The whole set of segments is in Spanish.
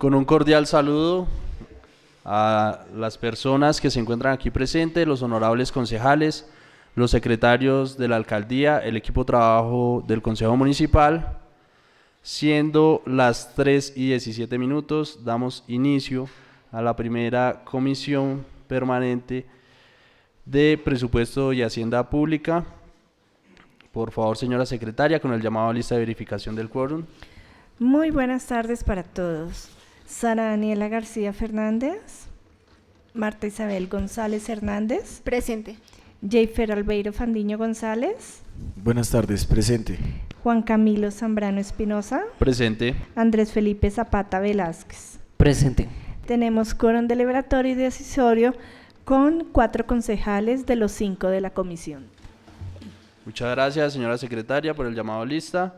Con un cordial saludo a las personas que se encuentran aquí presentes, los honorables concejales, los secretarios de la alcaldía, el equipo de trabajo del Consejo Municipal. Siendo las 3:17, damos inicio a la primera comisión permanente de Presupuesto y Hacienda Pública. Por favor, señora secretaria, con el llamado a lista de verificación del quórum. Muy buenas tardes para todos. Sara Daniela García Fernández, Marta Isabel González Hernández, Presente. Jeifer Albeiro Fandiño González, Buenas tardes, presente. Juan Camilo Zambrano Espinosa, Presente. Andrés Felipe Zapata Velázquez. Presente. Tenemos quórum deliberatorio y decisorio con 4 concejales de los 5 de la comisión. Muchas gracias, señora secretaria, por el llamado a lista.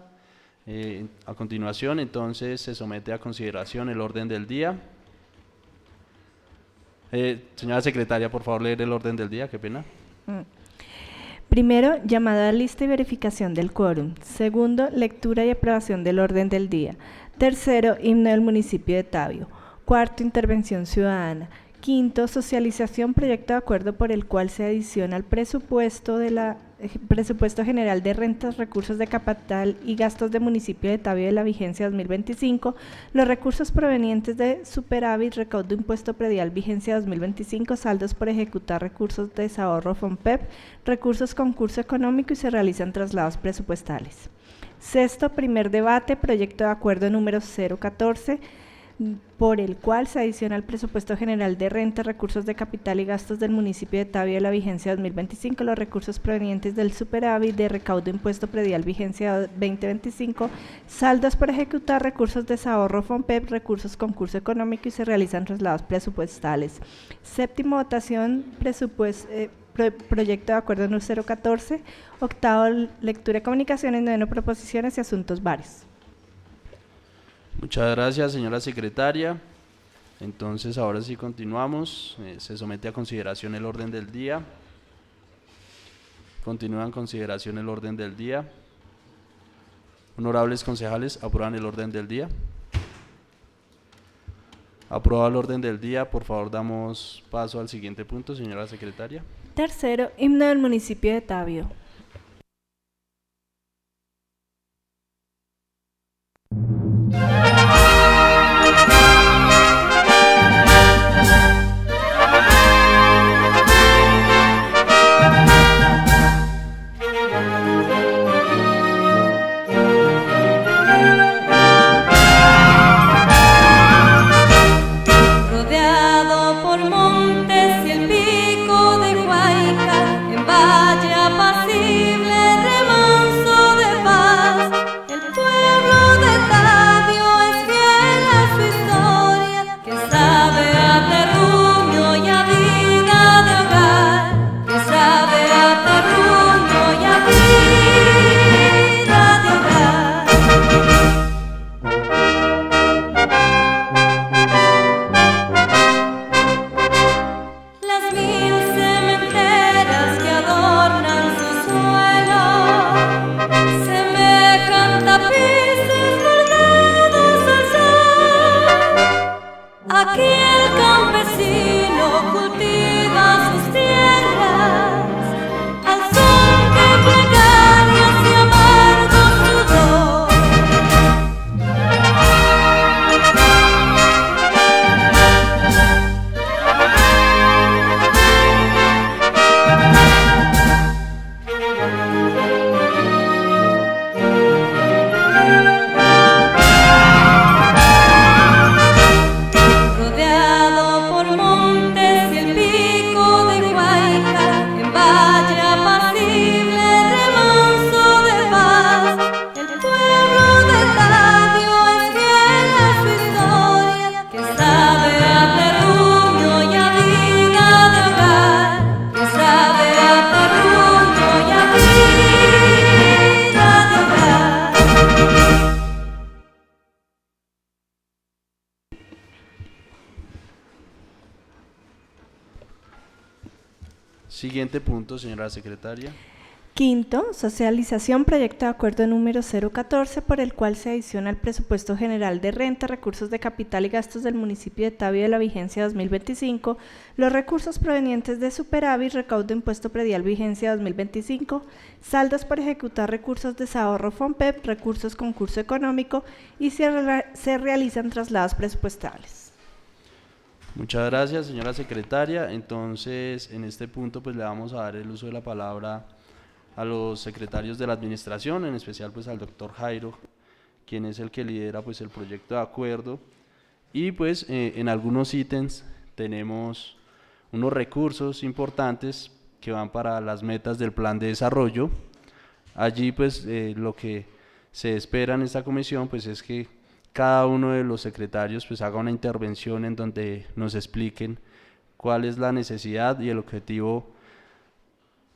A continuación, entonces, se somete a consideración el orden del día. Señora secretaria, por favor, leer el orden del día, qué pena. Primero, llamada a lista y verificación del quórum. Segundo, lectura y aprobación del orden del día. Tercero, himno del municipio de Tabio. Cuarto, intervención ciudadana. Quinto, socialización, proyecto de acuerdo por el cual se adiciona al presupuesto general de rentas, recursos de capital y gastos de municipio de Tabio de la vigencia 2025, los recursos provenientes de superávit, recaudo impuesto predial vigencia 2025, saldos por ejecutar, recursos de desahorro FONPEP, recursos concurso económico y se realizan traslados presupuestales. Sexto, primer debate, proyecto de acuerdo número 014, por el cual se adiciona al presupuesto general de renta, recursos de capital y gastos del municipio de Tabio de la vigencia 2025, los recursos provenientes del superávit de recaudo impuesto predial vigencia 2025, saldos por ejecutar, recursos de desahorro FONPEP, recursos concurso económico y se realizan traslados presupuestales. Séptimo, votación proyecto de acuerdo número 014, octavo, lectura y comunicaciones, noveno, proposiciones y asuntos varios. Muchas gracias, señora secretaria. Entonces, ahora sí continuamos. Se somete a consideración el orden del día. Continúa en consideración el orden del día. Honorables concejales, ¿aprueban el orden del día? Aprobado el orden del día, por favor, damos paso al siguiente punto, señora secretaria. Tercero, himno del municipio de Tabio. Rodeado por montes y el pico de Huayca, en valle apacible, remanso de paz, el pueblo de Tabio es fiel a su historia, que sabe a terruño y a vida de hogar, que sabe a terruño y a vida de hogar. Las 1000 cementeras que adornan su suelo semejan tapices bordados al sol. Aquí el campesino cultiva sus tierras al son de plegarias y amargo sudor. Rodeado por montes y el pico de Huayca, en valle apacible, remanso de paz, el pueblo de Tabio es fiel a su historia, que sabe a terruño y a vida de hogar, que sabe a terruño y a vida de hogar. Siguiente punto, señora secretaria. Quinto, socialización proyecto de acuerdo número 014 por el cual se adiciona al presupuesto general de renta, recursos de capital y gastos del municipio de Tabio de la vigencia 2025, los recursos provenientes de superávit, recaudo de impuesto predial vigencia 2025, saldos por ejecutar recursos de ahorro FOMPEP, recursos concurso económico y se realizan traslados presupuestales. Muchas gracias, señora secretaria. Entonces, en este punto pues le vamos a dar el uso de la palabra a los secretarios de la administración, en especial pues al doctor Jairo, quien es el que lidera pues el proyecto de acuerdo, y pues en algunos ítems tenemos unos recursos importantes que van para las metas del plan de desarrollo. Allí pues lo que se espera en esta comisión pues es que cada uno de los secretarios pues haga una intervención en donde nos expliquen cuál es la necesidad y el objetivo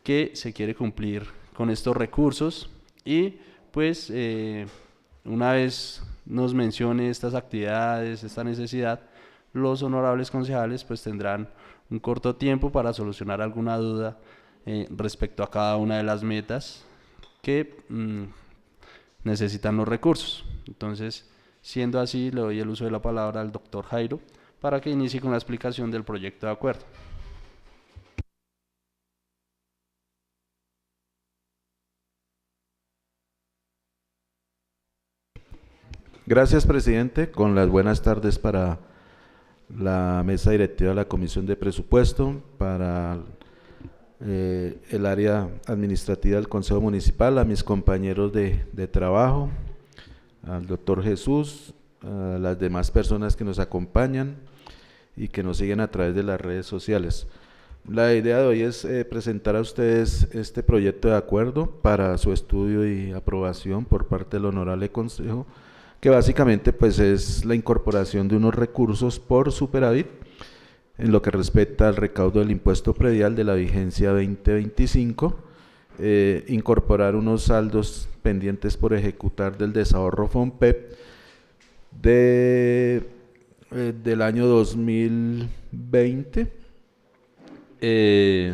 que se quiere cumplir con estos recursos, y pues una vez nos mencione estas actividades, esta necesidad, los honorables concejales pues tendrán un corto tiempo para solucionar alguna duda respecto a cada una de las metas que necesitan los recursos. Entonces, siendo así, le doy el uso de la palabra al doctor Jairo para que inicie con la explicación del proyecto de acuerdo. Gracias, presidente. Con las buenas tardes para la mesa directiva de la Comisión de Presupuesto, para el área administrativa del Consejo Municipal, a mis compañeros de trabajo, al doctor Jesús, a las demás personas que nos acompañan y que nos siguen a través de las redes sociales. La idea de hoy es presentar a ustedes este proyecto de acuerdo para su estudio y aprobación por parte del Honorable Consejo, que básicamente pues es la incorporación de unos recursos por superávit en lo que respecta al recaudo del impuesto predial de la vigencia 2025, incorporar unos saldos pendientes por ejecutar del desahorro FOMPEP del año 2020 y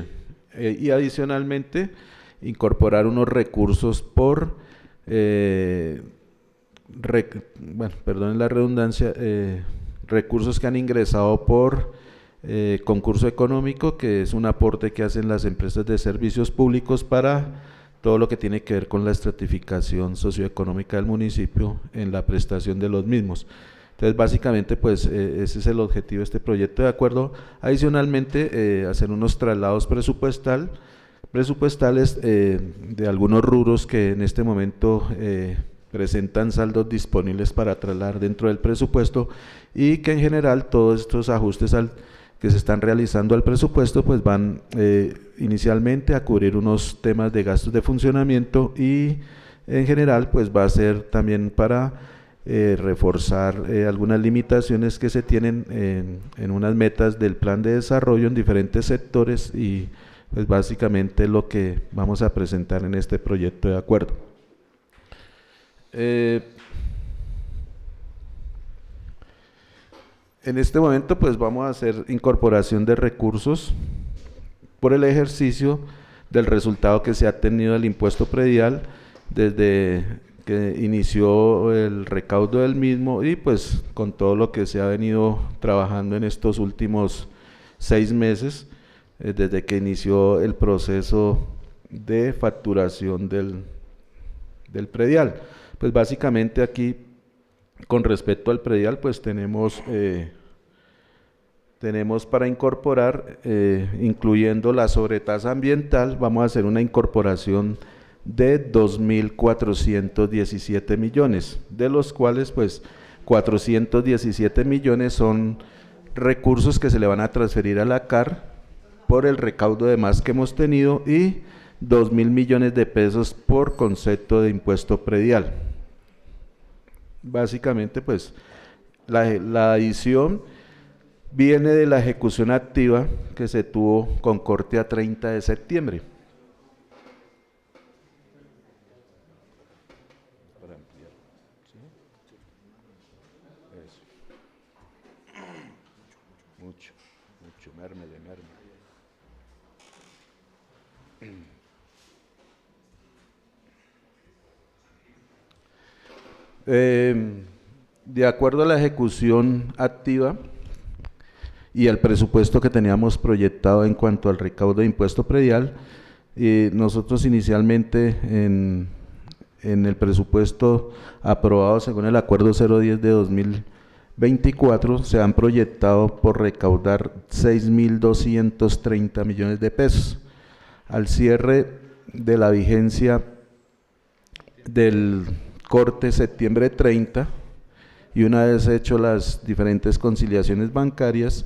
adicionalmente incorporar unos recursos por perdonen la redundancia, recursos que han ingresado por concurso económico, que es un aporte que hacen las empresas de servicios públicos para todo lo que tiene que ver con la estratificación socioeconómica del municipio en la prestación de los mismos. Entonces, básicamente, pues ese es el objetivo de este proyecto de acuerdo. Adicionalmente, hacer unos traslados presupuestales de algunos rubros que en este momento presentan saldos disponibles para trasladar dentro del presupuesto, y que en general todos estos ajustes que se están realizando al presupuesto pues van inicialmente a cubrir unos temas de gastos de funcionamiento, y en general pues va a ser también para reforzar algunas limitaciones que se tienen en unas metas del plan de desarrollo en diferentes sectores, y pues básicamente lo que vamos a presentar en este proyecto de acuerdo. En este momento pues vamos a hacer incorporación de recursos por el ejercicio del resultado que se ha tenido del impuesto predial desde que inició el recaudo del mismo, y pues con todo lo que se ha venido trabajando en estos últimos 6 meses desde que inició el proceso de facturación del predial. Pues básicamente aquí, con respecto al predial, pues tenemos para incorporar, incluyendo la sobretasa ambiental, vamos a hacer una incorporación de 2.417 millones, de los cuales pues 417 millones son recursos que se le van a transferir a la CAR por el recaudo de más que hemos tenido, y 2.000 millones de pesos por concepto de impuesto predial. Básicamente pues la adición viene de la ejecución activa que se tuvo con corte a 30 de septiembre. Para ampliar, ¿sí? Eso. Mucho, mérmele. De acuerdo a la ejecución activa y al presupuesto que teníamos proyectado en cuanto al recaudo de impuesto predial, nosotros inicialmente en el presupuesto aprobado según el acuerdo 010 de 2024 se han proyectado por recaudar 6.230 millones de pesos. Al cierre de la vigencia del corte septiembre 30 y una vez hecho las diferentes conciliaciones bancarias,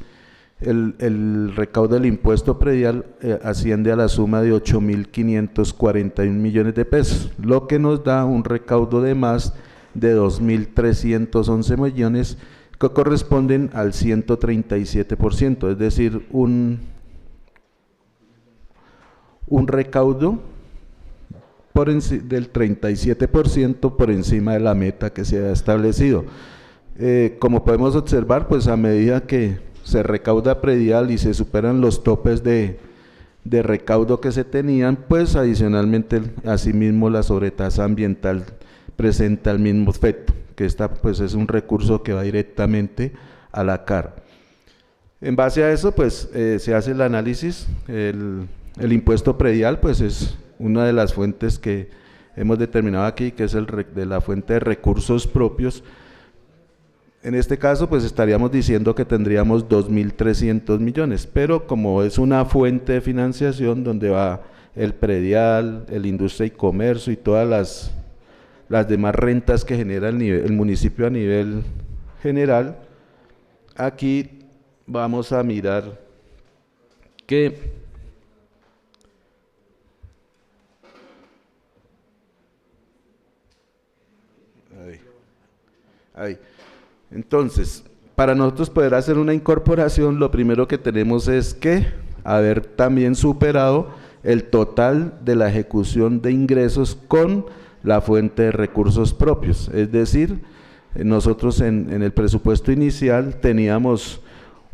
el recaudo del impuesto predial asciende a la suma de 8.541 millones de pesos, lo que nos da un recaudo de más de 2.311 millones que corresponden al 137%, es decir, un recaudo del 37% por encima de la meta que se ha establecido. Como podemos observar, pues a medida que se recauda predial y se superan los topes de recaudo que se tenían, pues adicionalmente asimismo la sobretasa ambiental presenta el mismo efecto, que esta pues es un recurso que va directamente a la CAR. En base a eso pues se hace el análisis. El impuesto predial pues es una de las fuentes que hemos determinado aquí, que es de la fuente de recursos propios. En este caso pues estaríamos diciendo que tendríamos 2.300 millones, pero como es una fuente de financiación donde va el predial, el industria y comercio y todas las demás rentas que genera el municipio a nivel general, aquí vamos a mirar que ahí. Entonces, para nosotros poder hacer una incorporación, lo primero que tenemos es que haber también superado el total de la ejecución de ingresos con la fuente de recursos propios. Es decir, nosotros en el presupuesto inicial teníamos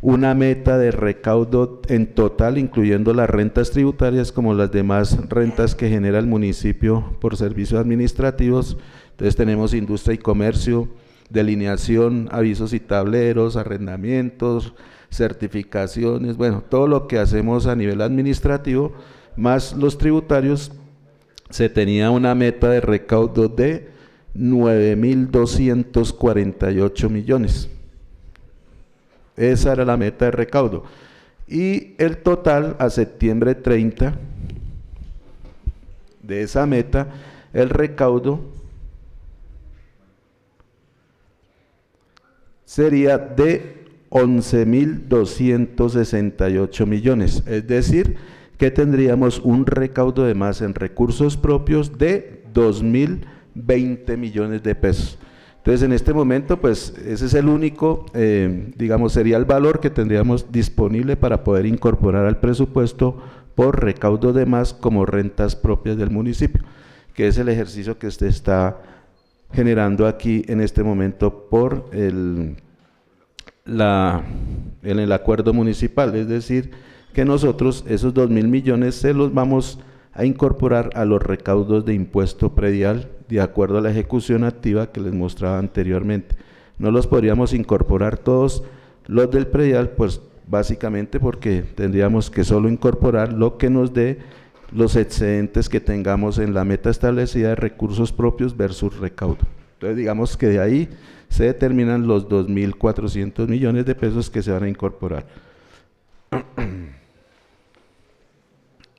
una meta de recaudo en total, incluyendo las rentas tributarias como las demás rentas que genera el municipio por servicios administrativos. Entonces tenemos industria y comercio, delineación, avisos y tableros, arrendamientos, certificaciones, bueno, todo lo que hacemos a nivel administrativo, más los tributarios, se tenía una meta de recaudo de 9.248 millones. Esa era la meta de recaudo. Y el total a septiembre 30 de esa meta, el recaudo sería de 11.268 millones, es decir, que tendríamos un recaudo de más en recursos propios de 2.020 millones de pesos. Entonces, en este momento, pues, ese es el único, digamos, sería el valor que tendríamos disponible para poder incorporar al presupuesto por recaudo de más como rentas propias del municipio, que es el ejercicio que usted está generando aquí en este momento por en el acuerdo municipal, es decir, que nosotros esos 2.000 millones se los vamos a incorporar a los recaudos de impuesto predial de acuerdo a la ejecución activa que les mostraba anteriormente. No los podríamos incorporar todos los del predial, pues básicamente porque tendríamos que solo incorporar lo que nos dé los excedentes que tengamos en la meta establecida de recursos propios versus recaudo. Entonces digamos que de ahí se determinan los 2.400 millones de pesos que se van a incorporar.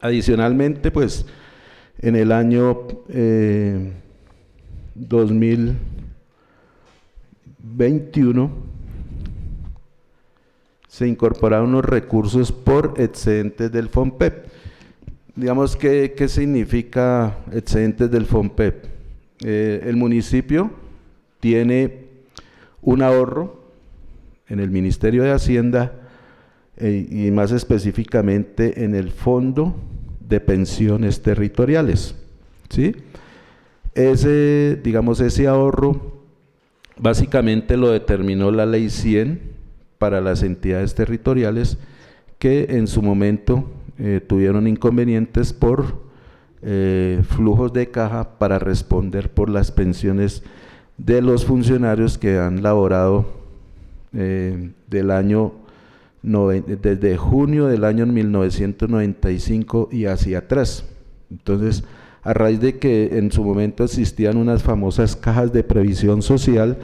Adicionalmente, pues en el año 2021 se incorporaron unos recursos por excedentes del FOMPEP. Digamos, ¿qué significa excedentes del FOMPEP? El municipio tiene un ahorro en el Ministerio de Hacienda y más específicamente en el Fondo de Pensiones Territoriales, ¿sí? Ese ahorro básicamente lo determinó la Ley 100 para las entidades territoriales que en su momento tuvieron inconvenientes por flujos de caja para responder por las pensiones de los funcionarios que han laborado desde junio del año 1995 y hacia atrás. Entonces, a raíz de que en su momento existían unas famosas cajas de previsión social,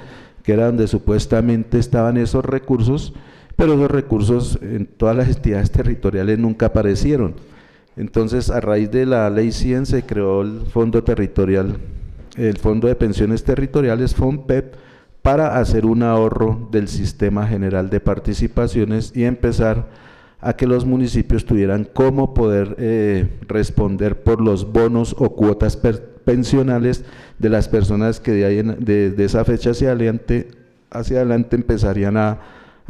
que era donde supuestamente estaban esos recursos, pero esos recursos en todas las entidades territoriales nunca aparecieron. Entonces, a raíz de la Ley 100 se creó el Fondo Territorial, el Fondo de Pensiones Territoriales, FONPEP, para hacer un ahorro del Sistema General de Participaciones y empezar a que los municipios tuvieran cómo poder responder por los bonos o cuotas pensionales de las personas que de esa fecha hacia adelante empezarían a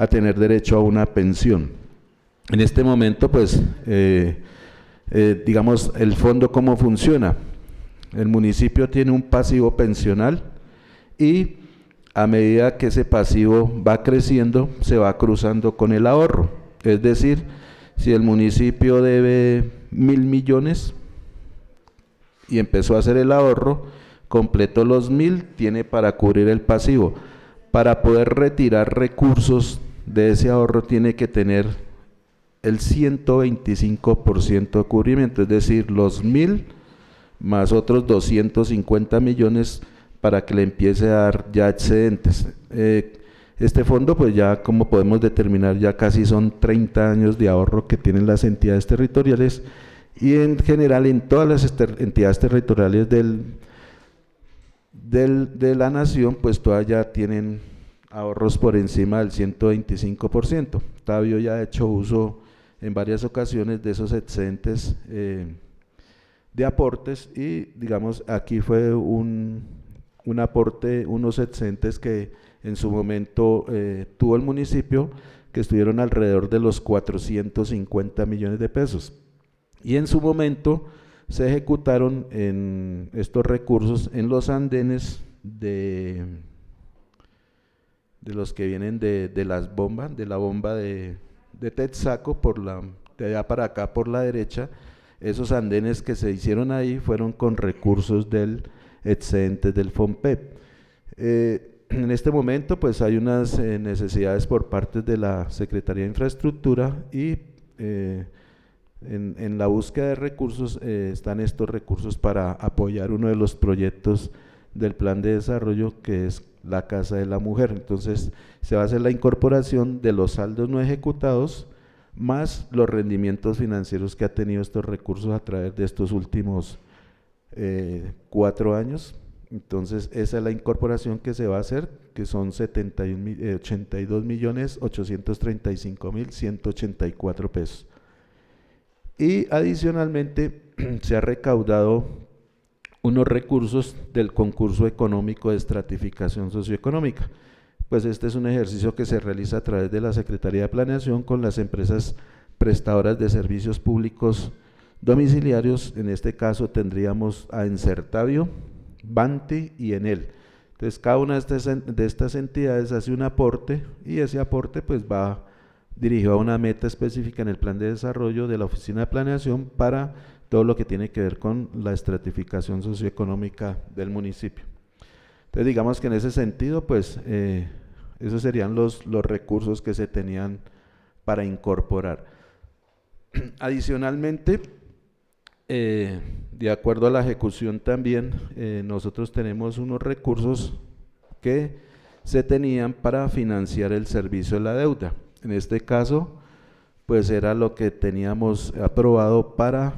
tener derecho a una pensión. En este momento, pues, digamos, el fondo ¿cómo funciona? El municipio tiene un pasivo pensional y a medida que ese pasivo va creciendo, se va cruzando con el ahorro. Es decir, si el municipio debe 1.000 millones y empezó a hacer el ahorro, completó los 1.000, tiene para cubrir el pasivo. Para poder retirar recursos de ese ahorro tiene que tener el 125% de cubrimiento, es decir, los 1.000 más otros 250 millones para que le empiece a dar ya excedentes. Este fondo, pues ya como podemos determinar, ya casi son 30 años de ahorro que tienen las entidades territoriales, y en general en todas las entidades territoriales de la nación, pues todas ya tienen ahorros por encima del 125%. Tabio ya ha hecho uso en varias ocasiones de esos excedentes de aportes, y digamos aquí fue un aporte, unos excedentes que en su momento tuvo el municipio, que estuvieron alrededor de los 450 millones de pesos, y en su momento se ejecutaron en estos recursos en los andenes de los que vienen de las bombas, de la bomba de Texaco, de allá para acá por la derecha. Esos andenes que se hicieron ahí fueron con recursos del excedente del FONPEP. En este momento pues hay unas necesidades por parte de la Secretaría de Infraestructura, y en la búsqueda de recursos están estos recursos para apoyar uno de los proyectos del plan de desarrollo, que es la Casa de la Mujer. Entonces se va a hacer la incorporación de los saldos no ejecutados más los rendimientos financieros que ha tenido estos recursos a través de estos últimos 4 años. Entonces esa es la incorporación que se va a hacer, que son 82.835.184 pesos. Y adicionalmente se ha recaudado unos recursos del concurso económico de estratificación socioeconómica. Pues este es un ejercicio que se realiza a través de la Secretaría de Planeación con las empresas prestadoras de servicios públicos domiciliarios. En este caso tendríamos a Encertavio, Banti y Enel. Entonces cada una de estas entidades hace un aporte, y ese aporte pues va dirigido a una meta específica en el plan de desarrollo de la Oficina de Planeación para todo lo que tiene que ver con la estratificación socioeconómica del municipio. Entonces digamos que en ese sentido pues esos serían los recursos que se tenían para incorporar. Adicionalmente, de acuerdo a la ejecución también, nosotros tenemos unos recursos que se tenían para financiar el servicio de la deuda. En este caso, pues era lo que teníamos aprobado para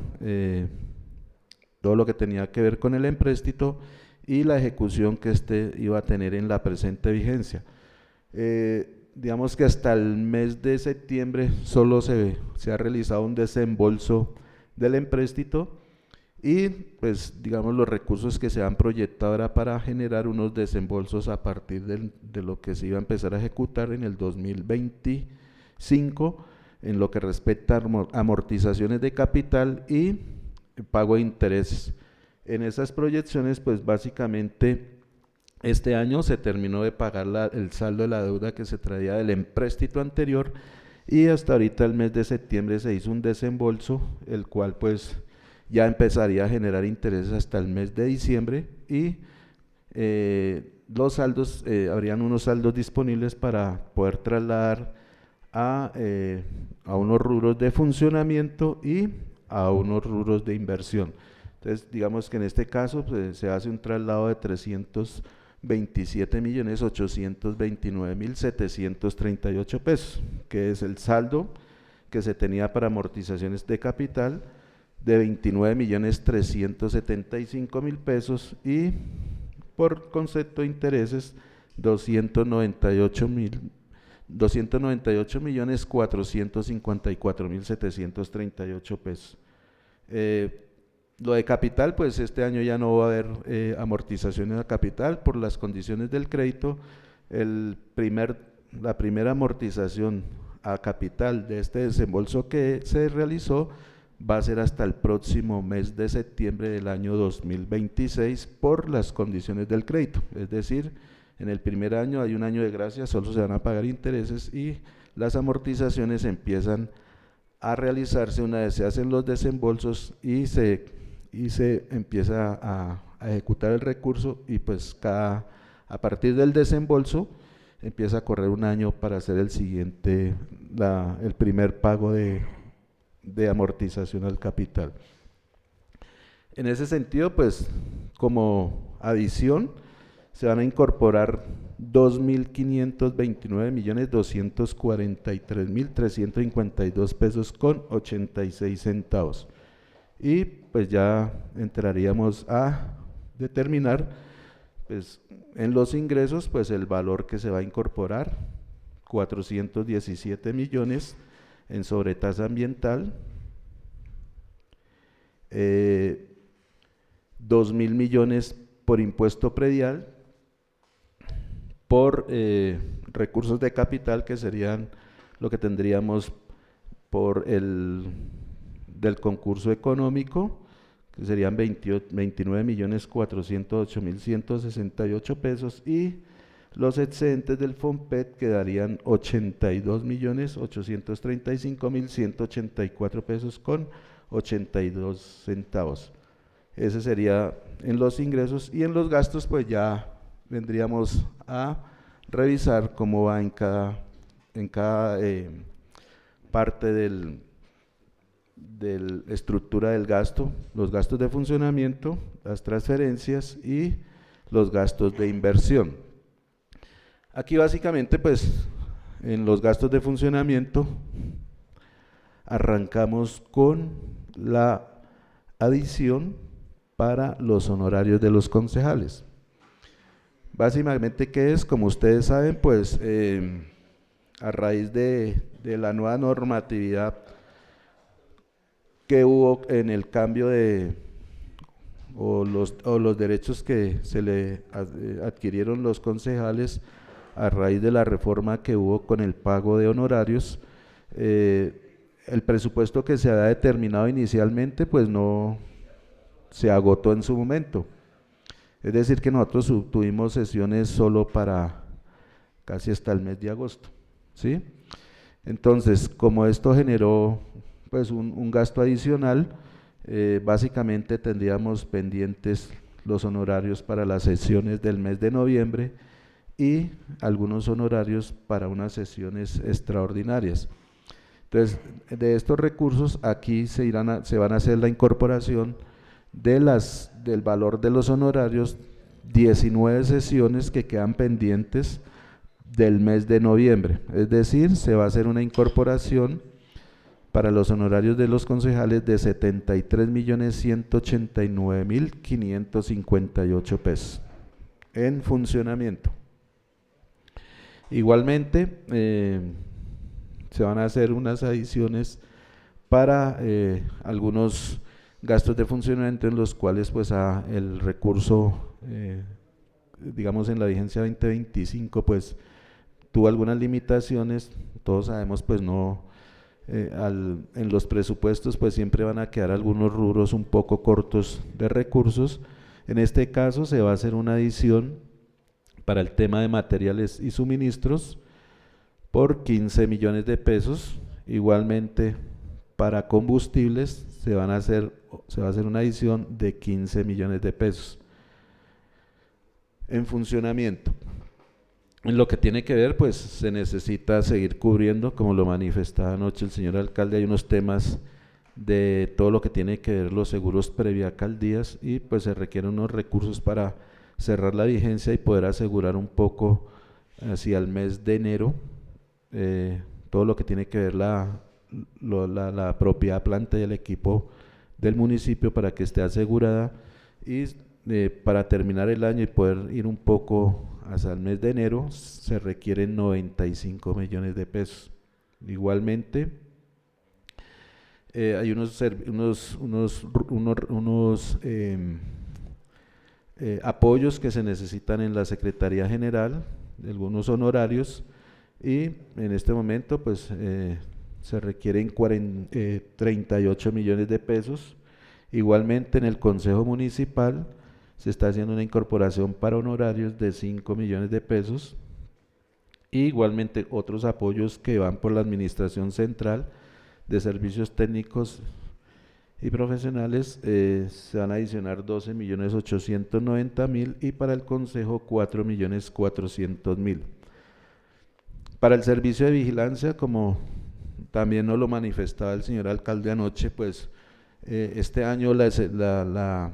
todo lo que tenía que ver con el empréstito y la ejecución que iba a tener en la presente vigencia. Digamos que hasta el mes de septiembre solo se ha realizado un desembolso del empréstito, y pues digamos los recursos que se han proyectado era para generar unos desembolsos a partir de lo que se iba a empezar a ejecutar en el 2025 en lo que respecta a amortizaciones de capital y pago de intereses. En esas proyecciones pues básicamente este año se terminó de pagar el saldo de la deuda que se traía del empréstito anterior, y hasta ahorita el mes de septiembre se hizo un desembolso, el cual pues ya empezaría a generar intereses hasta el mes de diciembre, y los saldos, habrían unos saldos disponibles para poder trasladar a unos rubros de funcionamiento y a unos rubros de inversión. Entonces, digamos que en este caso pues, se hace un traslado de 327.829.738 pesos, que es el saldo que se tenía para amortizaciones de capital de 29.375.000 pesos y por concepto de intereses 298.454.738 pesos. Lo de capital, pues este año ya no va a haber amortizaciones a capital por las condiciones del crédito. La primera amortización a capital de este desembolso que se realizó va a ser hasta el próximo mes de septiembre del año 2026 por las condiciones del crédito. Es decir, en el primer año hay un año de gracia, solo se van a pagar intereses y las amortizaciones empiezan a realizarse una vez se hacen los desembolsos y se empieza a ejecutar el recurso y pues a partir del desembolso empieza a correr un año para hacer el primer pago de amortización al capital. En ese sentido, pues como adición se van a incorporar 2.529.243.352 pesos con 86 centavos. Y pues ya entraríamos a determinar pues en los ingresos pues el valor que se va a incorporar, 417 millones en sobretasa ambiental, 2.000 millones por impuesto predial, por recursos de capital que serían lo que tendríamos por del concurso económico, que serían 29.408.168 pesos y los excedentes del FOMPET quedarían 82.835.184 pesos con 82 centavos. Ese sería en los ingresos y en los gastos pues ya vendríamos a revisar cómo va en cada parte de estructura del gasto, los gastos de funcionamiento, las transferencias y los gastos de inversión. Aquí básicamente pues en los gastos de funcionamiento arrancamos con la adición para los honorarios de los concejales. Básicamente, ¿qué es? Como ustedes saben, pues a raíz de la nueva normatividad que hubo en el cambio o los derechos que se le adquirieron los concejales a raíz de la reforma que hubo con el pago de honorarios, el presupuesto que se había determinado inicialmente pues no se agotó en su momento. Es decir que nosotros tuvimos sesiones solo para casi hasta el mes de agosto, ¿sí? Entonces, como esto generó pues un gasto adicional, básicamente tendríamos pendientes los honorarios para las sesiones del mes de noviembre y algunos honorarios para unas sesiones extraordinarias. Entonces, de estos recursos aquí se van a hacer la incorporación del valor de los honorarios, 19 sesiones que quedan pendientes del mes de noviembre, es decir, se va a hacer una incorporación para los honorarios de los concejales de 73.189.558 pesos en funcionamiento. Igualmente, se van a hacer unas adiciones para algunos gastos de funcionamiento en los cuales pues el recurso, digamos en la vigencia 2025 pues tuvo algunas limitaciones, todos sabemos pues no, en los presupuestos pues siempre van a quedar algunos rubros un poco cortos de recursos. En este caso se va a hacer una adición para el tema de materiales y suministros por 15 millones de pesos, igualmente para combustibles se va a hacer una adición de 15 millones de pesos. en funcionamiento. En lo que tiene que ver, pues se necesita seguir cubriendo, como lo manifestaba anoche el señor alcalde, hay unos temas de todo lo que tiene que ver los seguros previa alcaldías y pues se requieren unos recursos para cerrar la vigencia y poder asegurar un poco hacia el mes de enero todo lo que tiene que ver la propiedad planta y el equipo del municipio para que esté asegurada y para terminar el año y poder ir un poco hasta el mes de enero se requieren 95 millones de pesos. Igualmente hay unos apoyos que se necesitan en la Secretaría General, algunos honorarios y en este momento pues se requieren 38 millones de pesos. Igualmente en el Consejo Municipal se está haciendo una incorporación para honorarios de 5 millones de pesos. Y igualmente otros apoyos que van por la Administración Central de Servicios Técnicos y Profesionales se van a adicionar 12.890.000 y para el Consejo 4.400.000. Para el servicio de vigilancia, como también nos lo manifestaba el señor alcalde anoche, pues este año la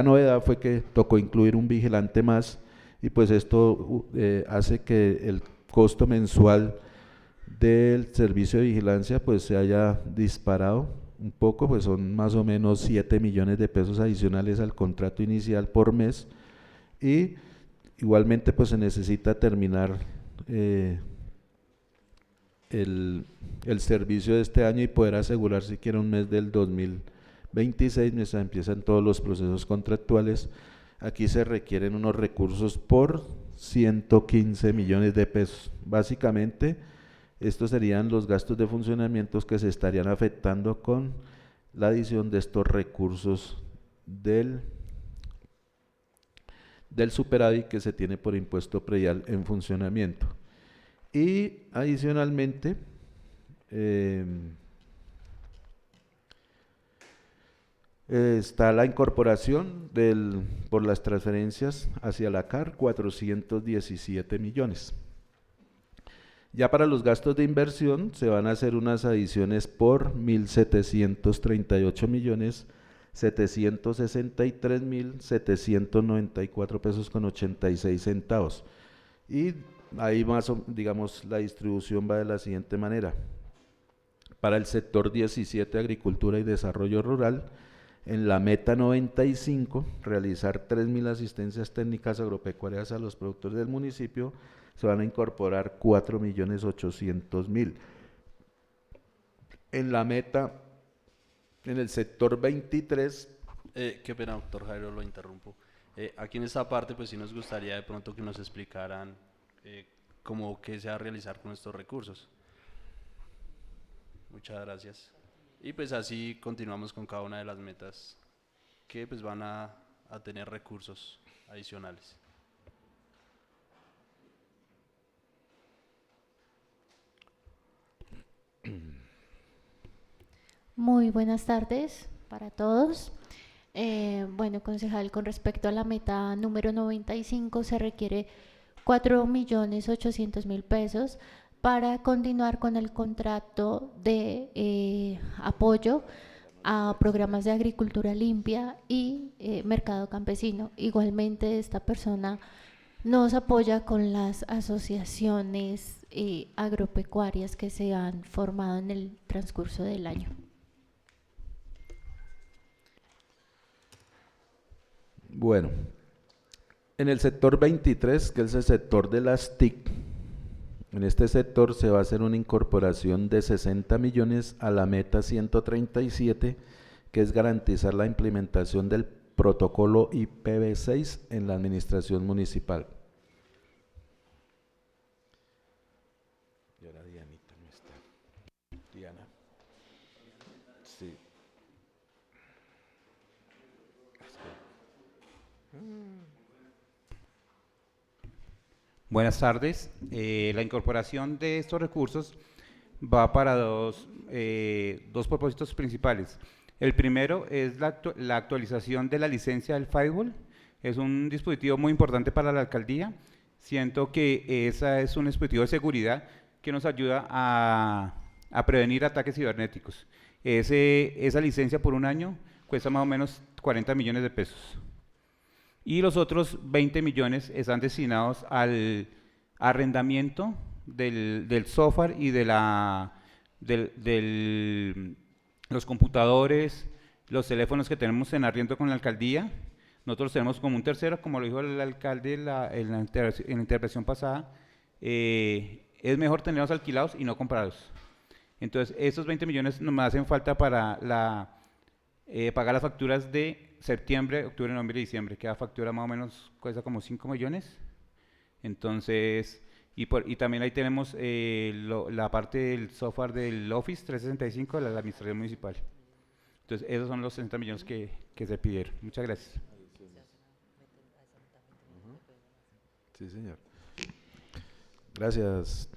novedad fue que tocó incluir un vigilante más y pues esto hace que el costo mensual del servicio de vigilancia pues se haya disparado un poco, pues son más o menos 7 millones de pesos adicionales al contrato inicial por mes y igualmente pues se necesita terminar el servicio de este año y poder asegurar siquiera un mes del 2026 mientras empiezan todos los procesos contractuales. Aquí se requieren unos recursos por 115 millones de pesos. Básicamente, estos serían los gastos de funcionamiento que se estarían afectando con la adición de estos recursos del superávit que se tiene por impuesto predial en funcionamiento. Y adicionalmente, está la incorporación por las transferencias hacia la CAR, 417 millones. Ya para los gastos de inversión se van a hacer unas adiciones por 1.738 millones 763.794 pesos con 86 centavos. Y ahí más, digamos, la distribución va de la siguiente manera. Para el sector 17, Agricultura y Desarrollo Rural, en la meta 95, realizar 3.000 asistencias técnicas agropecuarias a los productores del municipio, se van a incorporar 4.800.000. En la meta, en el sector 23… qué pena, doctor Jairo, lo interrumpo. Aquí en esta parte, pues sí nos gustaría de pronto que nos explicaran cómo qué se va a realizar con estos recursos. Muchas gracias. Y pues así continuamos con cada una de las metas que pues van a tener recursos adicionales. Muy buenas tardes para todos. Bueno, concejal, con respecto a la meta número 95 se requiere 4.800.000 pesos para continuar con el contrato de apoyo a programas de agricultura limpia y mercado campesino. Igualmente esta persona nos apoya con las asociaciones agropecuarias que se han formado en el transcurso del año. Bueno, en el sector 23, que es el sector de las TIC, en este sector se va a hacer una incorporación de 60 millones a la meta 137, que es garantizar la implementación del protocolo IPv6 en la administración municipal. Y ahora Dianita no está. Diana. Sí. Buenas tardes. La incorporación de estos recursos va para dos propósitos principales. El primero es la actualización de la licencia del firewall. Es un dispositivo muy importante para la alcaldía. Siento que ese es un dispositivo de seguridad que nos ayuda a prevenir ataques cibernéticos. Esa licencia por un año cuesta más o menos 40 millones de pesos. Y los otros 20 millones están destinados al arrendamiento del software y de los computadores, los teléfonos que tenemos en arriendo con la alcaldía. Nosotros tenemos como un tercero, como lo dijo el alcalde en la intervención pasada, es mejor tenerlos alquilados y no comprados. Entonces, esos 20 millones nos hacen falta para pagar las facturas de septiembre, octubre, noviembre y diciembre. Cada factura más o menos cuesta como 5 millones. Entonces, y también ahí tenemos la parte del software del Office 365 de la administración municipal. Entonces, esos son los 60 millones que se pidieron. Muchas gracias. Sí, señor. Gracias,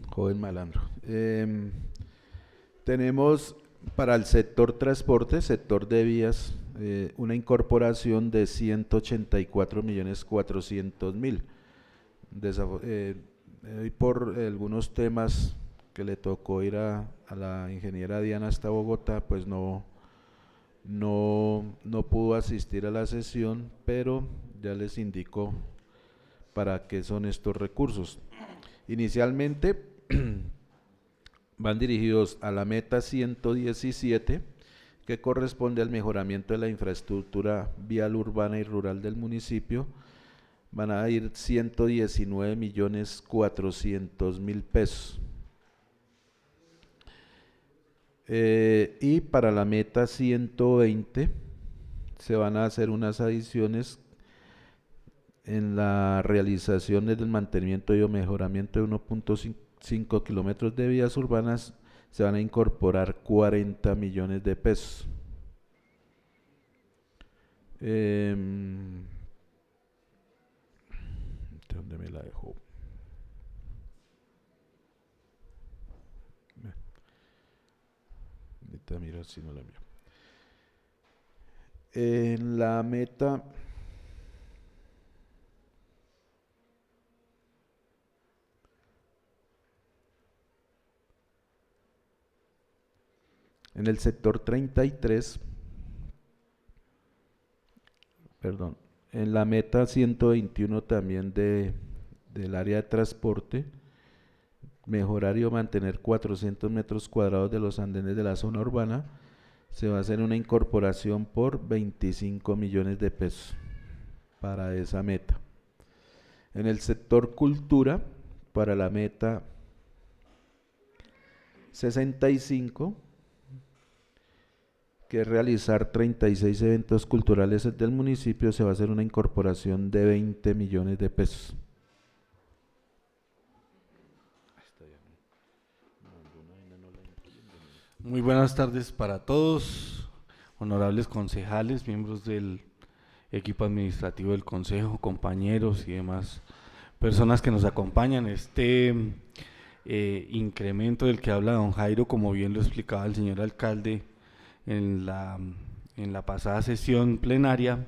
joven malandro. Tenemos para el sector transporte, sector de vías, una incorporación de 184.400.000. Hoy por algunos temas que le tocó ir a la ingeniera Diana hasta Bogotá, pues no pudo asistir a la sesión, pero ya les indico para qué son estos recursos. Inicialmente van dirigidos a la meta 117, que corresponde al mejoramiento de la infraestructura vial urbana y rural del municipio. Van a ir 119.400.000 pesos. Y para la meta 120 se van a hacer unas adiciones en la realización del mantenimiento y mejoramiento de 1.5 kilómetros de vías urbanas. Se van a incorporar 40 millones de pesos. ¿Dónde me la dejó? Ahorita miro si no la miro. En la meta en el sector 33, perdón, en la meta 121 también del área de transporte, mejorar y mantener 400 metros cuadrados de los andenes de la zona urbana, se va a hacer una incorporación por 25 millones de pesos para esa meta. En el sector cultura, para la meta 65, que es realizar 36 eventos culturales del municipio, se va a hacer una incorporación de 20 millones de pesos. Muy buenas tardes para todos, honorables concejales, miembros del equipo administrativo del consejo, compañeros y demás personas que nos acompañan. Este incremento del que habla don Jairo, como bien lo explicaba el señor alcalde en la pasada sesión plenaria,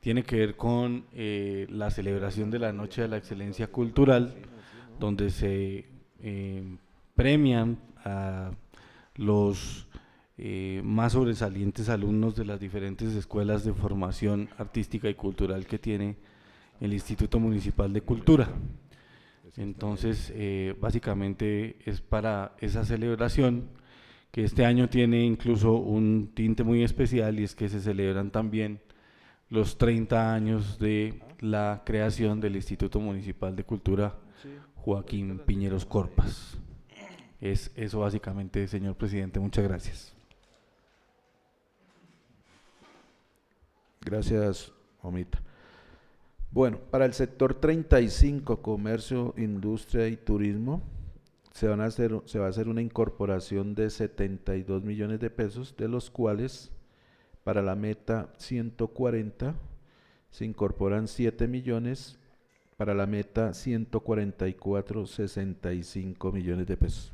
tiene que ver con la celebración de la Noche de la Excelencia Cultural, donde se premian a los más sobresalientes alumnos de las diferentes escuelas de formación artística y cultural que tiene el Instituto Municipal de Cultura. Entonces, básicamente es para esa celebración, que este año tiene incluso un tinte muy especial, y es que se celebran también los 30 años de la creación del Instituto Municipal de Cultura Joaquín Piñeros Corpas. Es eso básicamente, señor presidente. Muchas gracias. Gracias, Omita. Bueno, para el sector 35, comercio, industria y turismo, se va a hacer una incorporación de 72 millones de pesos, de los cuales para la meta 140 se incorporan 7 millones, para la meta 144, 65 millones de pesos.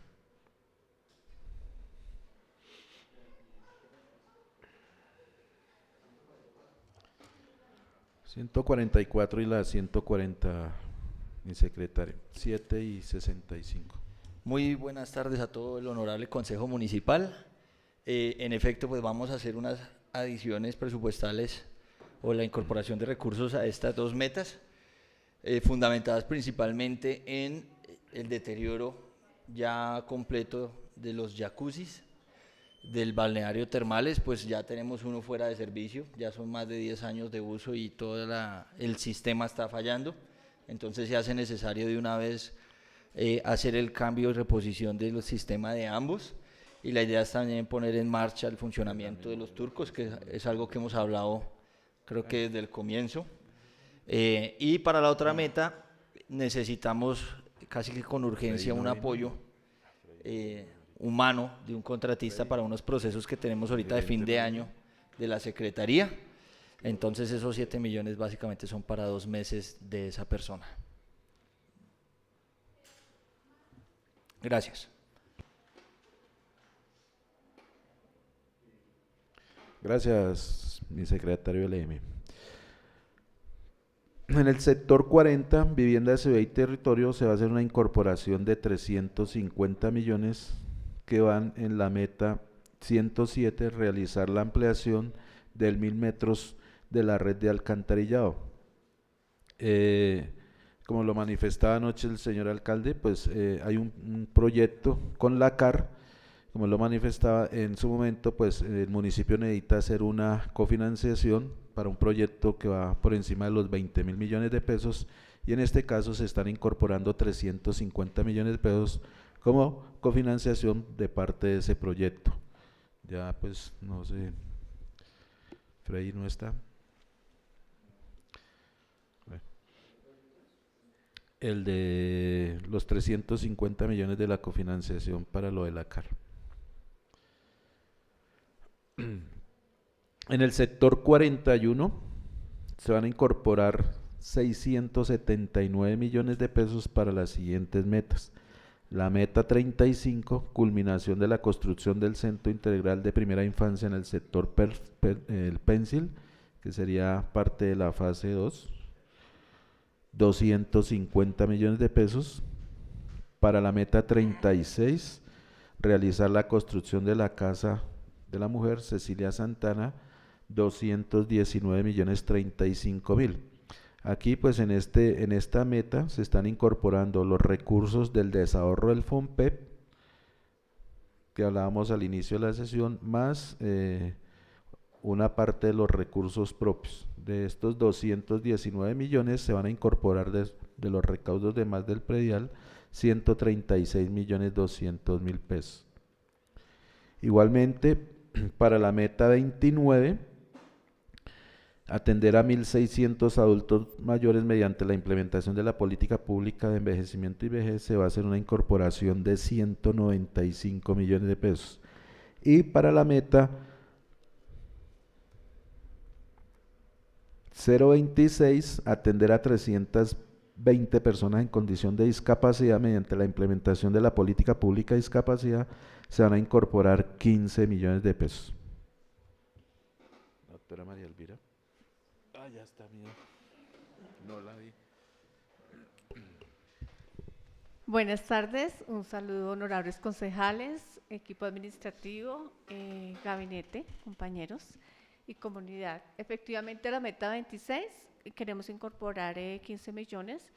144 y la 140, mi secretario, 7 y 65. Muy buenas tardes a todo el honorable Consejo Municipal. En efecto, pues vamos a hacer unas adiciones presupuestales o la incorporación de recursos a estas dos metas, fundamentadas principalmente en el deterioro ya completo de los jacuzzis, del balneario termales, pues ya tenemos uno fuera de servicio, ya son más de 10 años de uso y todo el sistema está fallando, entonces se hace necesario de una vez hacer el cambio y reposición del sistema de ambos, y la idea es también poner en marcha el funcionamiento de los turcos, que es algo que hemos hablado creo que desde el comienzo. Y para la otra meta necesitamos casi que con urgencia un apoyo humano de un contratista para unos procesos que tenemos ahorita de fin de año de la Secretaría. Entonces esos 7 millones básicamente son para 2 meses de esa persona. Gracias. Gracias, mi secretario LM. En el sector 40, vivienda, ciudad y territorio, se va a hacer una incorporación de 350 millones que van en la meta 107, realizar la ampliación de 1000 metros de la red de alcantarillado. Como lo manifestaba anoche el señor alcalde, pues hay un proyecto con la CAR, como lo manifestaba en su momento, pues el municipio necesita hacer una cofinanciación para un proyecto que va por encima de los 20.000 millones de pesos, y en este caso se están incorporando 350 millones de pesos como cofinanciación de parte de ese proyecto. Ya pues no sé, Freddy no está. El de los 350 millones de la cofinanciación para lo de la CAR. En el sector 41 se van a incorporar 679 millones de pesos para las siguientes metas. La meta 35, culminación de la construcción del Centro Integral de Primera Infancia en el sector el Pensil, que sería parte de la fase 2. 250 millones de pesos. Para la meta 36, realizar la construcción de la Casa de la Mujer Cecilia Santana, 219 millones 35 mil. Aquí pues en esta meta se están incorporando los recursos del desahorro del FONPEP, que hablábamos al inicio de la sesión, más una parte de los recursos propios. De estos 219 millones se van a incorporar de los recaudos de más del predial 136 millones 200 mil pesos. Igualmente, para la meta 29, atender a 1.600 adultos mayores mediante la implementación de la política pública de envejecimiento y vejez, se va a hacer una incorporación de 195 millones de pesos. Y para la meta 026, atender a 320 personas en condición de discapacidad mediante la implementación de la política pública de discapacidad, se van a incorporar 15 millones de pesos. Doctora María Elvira. Ah, ya está, mía. No la vi. Buenas tardes, un saludo honorables concejales, equipo administrativo, gabinete, compañeros y comunidad. Efectivamente, la meta 26 queremos incorporar 15 millones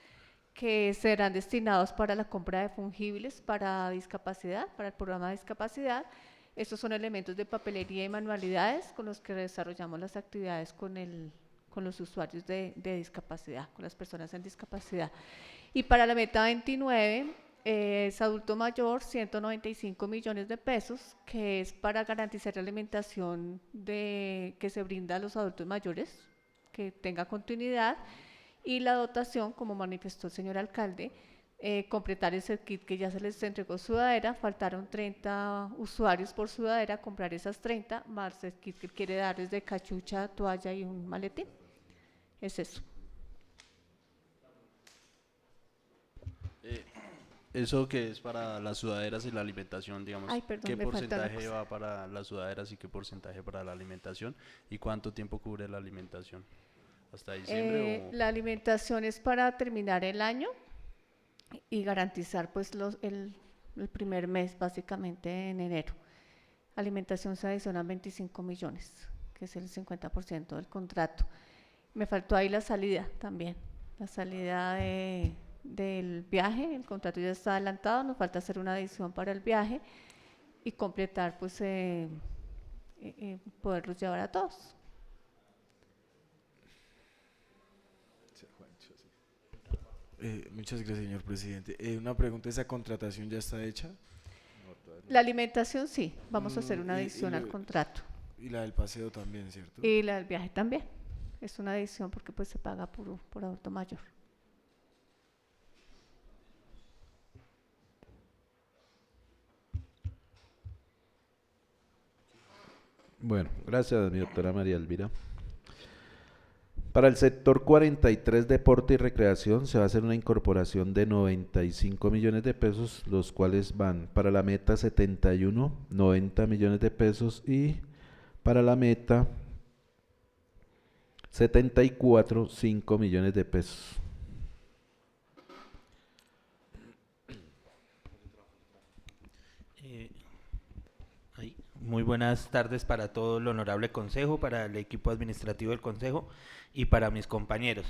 que serán destinados para la compra de fungibles para discapacidad, para el programa de discapacidad. Estos son elementos de papelería y manualidades con los que desarrollamos las actividades con los usuarios de discapacidad, con las personas en discapacidad. Y para la meta 29 es adulto mayor, 195 millones de pesos, que es para garantizar la alimentación que se brinda a los adultos mayores, que tenga continuidad, y la dotación, como manifestó el señor alcalde, completar ese kit que ya se les entregó sudadera, faltaron 30 usuarios por sudadera, comprar esas 30, más el kit que quiere darles de cachucha, toalla y un maletín. Es eso. Eso que es para las sudaderas y la alimentación, digamos, Ay, perdón, ¿qué me falta una porcentaje cosa. va para las sudaderas y qué porcentaje para la alimentación? ¿Y cuánto tiempo cubre la alimentación? hasta diciembre. La alimentación es para terminar el año y garantizar pues el primer mes, básicamente en enero. Alimentación se adicionan 25 millones, que es el 50% del contrato. Me faltó ahí la salida también, la salida del viaje. El contrato ya está adelantado, nos falta hacer una adición para el viaje y completar, pues poderlos llevar a todos. Muchas gracias, señor presidente. Una pregunta, ¿esa contratación ya está hecha? La alimentación sí, vamos a hacer una adición al contrato. Y la del paseo también, ¿cierto? Y la del viaje también. Es una adición porque pues se paga por adulto mayor. Bueno, gracias, mi doctora María Elvira. Para el sector 43, deporte y recreación, se va a hacer una incorporación de 95 millones de pesos, los cuales van para la meta 71, 90 millones de pesos, y para la meta 74, 5 millones de pesos. Muy buenas tardes para todo el honorable consejo, para el equipo administrativo del consejo y para mis compañeros.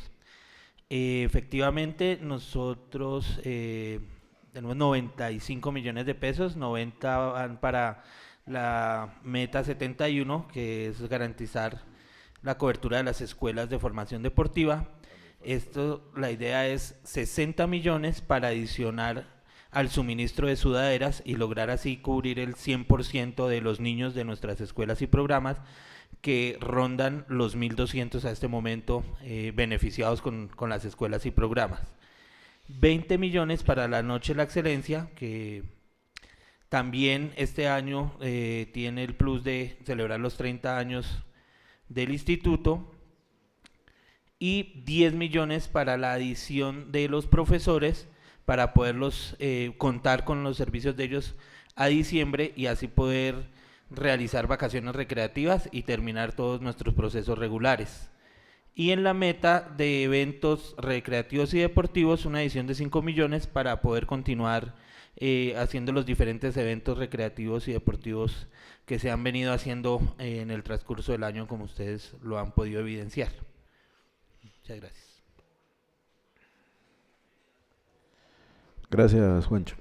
Efectivamente, nosotros tenemos 95 millones de pesos, 90 van para la meta 71, que es garantizar la cobertura de las escuelas de formación deportiva. La idea es 60 millones para adicionar al suministro de sudaderas y lograr así cubrir el 100% de los niños de nuestras escuelas y programas, que rondan los 1.200 a este momento beneficiados con las escuelas y programas. 20 millones para la Noche de la Excelencia, que también este año tiene el plus de celebrar los 30 años del instituto, y 10 millones para la adición de los profesores, para poderlos contar con los servicios de ellos a diciembre y así poder realizar vacaciones recreativas y terminar todos nuestros procesos regulares. Y en la meta de eventos recreativos y deportivos, una adición de 5 millones para poder continuar haciendo los diferentes eventos recreativos y deportivos que se han venido haciendo en el transcurso del año, como ustedes lo han podido evidenciar. Muchas gracias. Gracias, Juancho.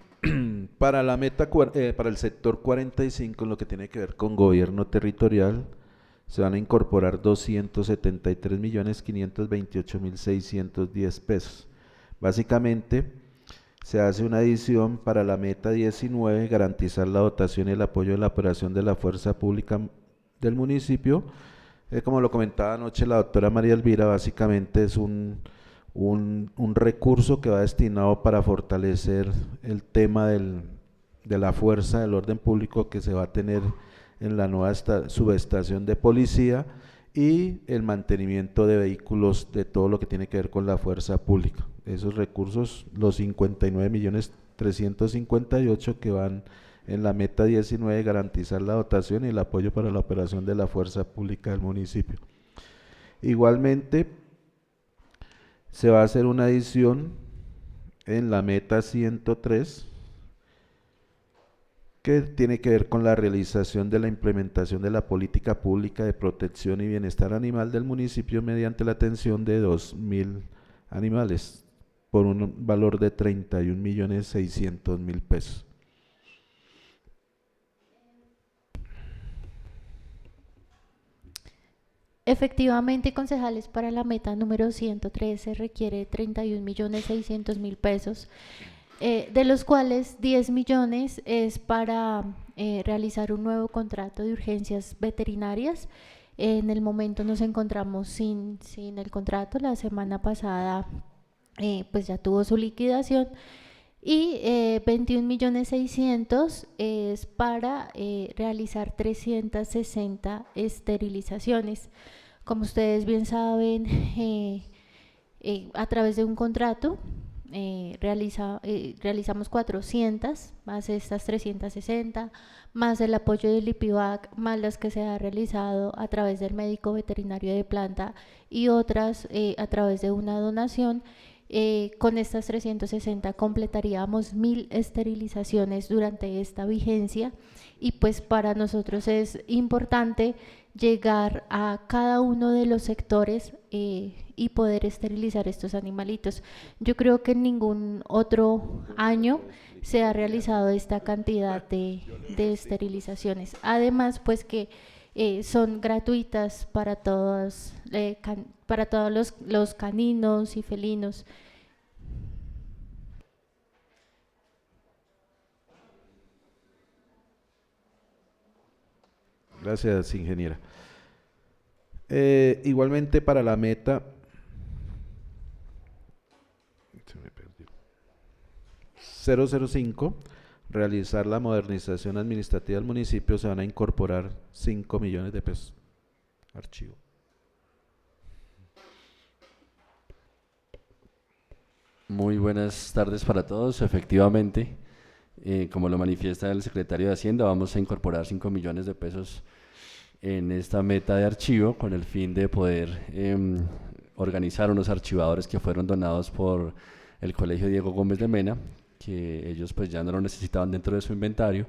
Para la meta, para el sector 45, en lo que tiene que ver con gobierno territorial, se van a incorporar 273.528.610 pesos. Básicamente, se hace una adición para la meta 19, garantizar la dotación y el apoyo de la operación de la fuerza pública del municipio. Como lo comentaba anoche la doctora María Elvira, básicamente es un recurso que va destinado para fortalecer el tema de la fuerza del orden público que se va a tener en la nueva subestación de policía, y el mantenimiento de vehículos, de todo lo que tiene que ver con la fuerza pública. Esos recursos, los 59.358.000 que van en la meta 19, garantizar la dotación y el apoyo para la operación de la fuerza pública del municipio. Igualmente, se va a hacer una adición en la meta 103, que tiene que ver con la realización de la implementación de la política pública de protección y bienestar animal del municipio mediante la atención de 2.000 animales por un valor de 31.600.000 pesos. Efectivamente, concejales, para la meta número 103 se requiere 31.600.000 pesos, de los cuales 10 millones es para realizar un nuevo contrato de urgencias veterinarias. En el momento nos encontramos sin el contrato. La semana pasada pues ya tuvo su liquidación, y 21.600.000 es para realizar 360 esterilizaciones. Como ustedes bien saben, a través de un contrato realizamos 400, más estas 360, más el apoyo del IPIVAC, más las que se ha realizado a través del médico veterinario de planta y otras a través de una donación. Con estas 360 completaríamos 1000 esterilizaciones durante esta vigencia, y pues para nosotros es importante llegar a cada uno de los sectores y poder esterilizar estos animalitos. Yo creo que en ningún otro año se ha realizado esta cantidad de esterilizaciones. Además, pues que son gratuitas para todos los caninos y felinos. Gracias, ingeniera. Igualmente para la meta, se me perdió, 005, realizar la modernización administrativa del municipio, se van a incorporar 5 millones de pesos. Archivo. Muy buenas tardes para todos. Efectivamente, como lo manifiesta el secretario de Hacienda, vamos a incorporar 5 millones de pesos en esta meta de archivo con el fin de poder organizar unos archivadores que fueron donados por el Colegio Diego Gómez de Mena, que ellos pues ya no lo necesitaban dentro de su inventario,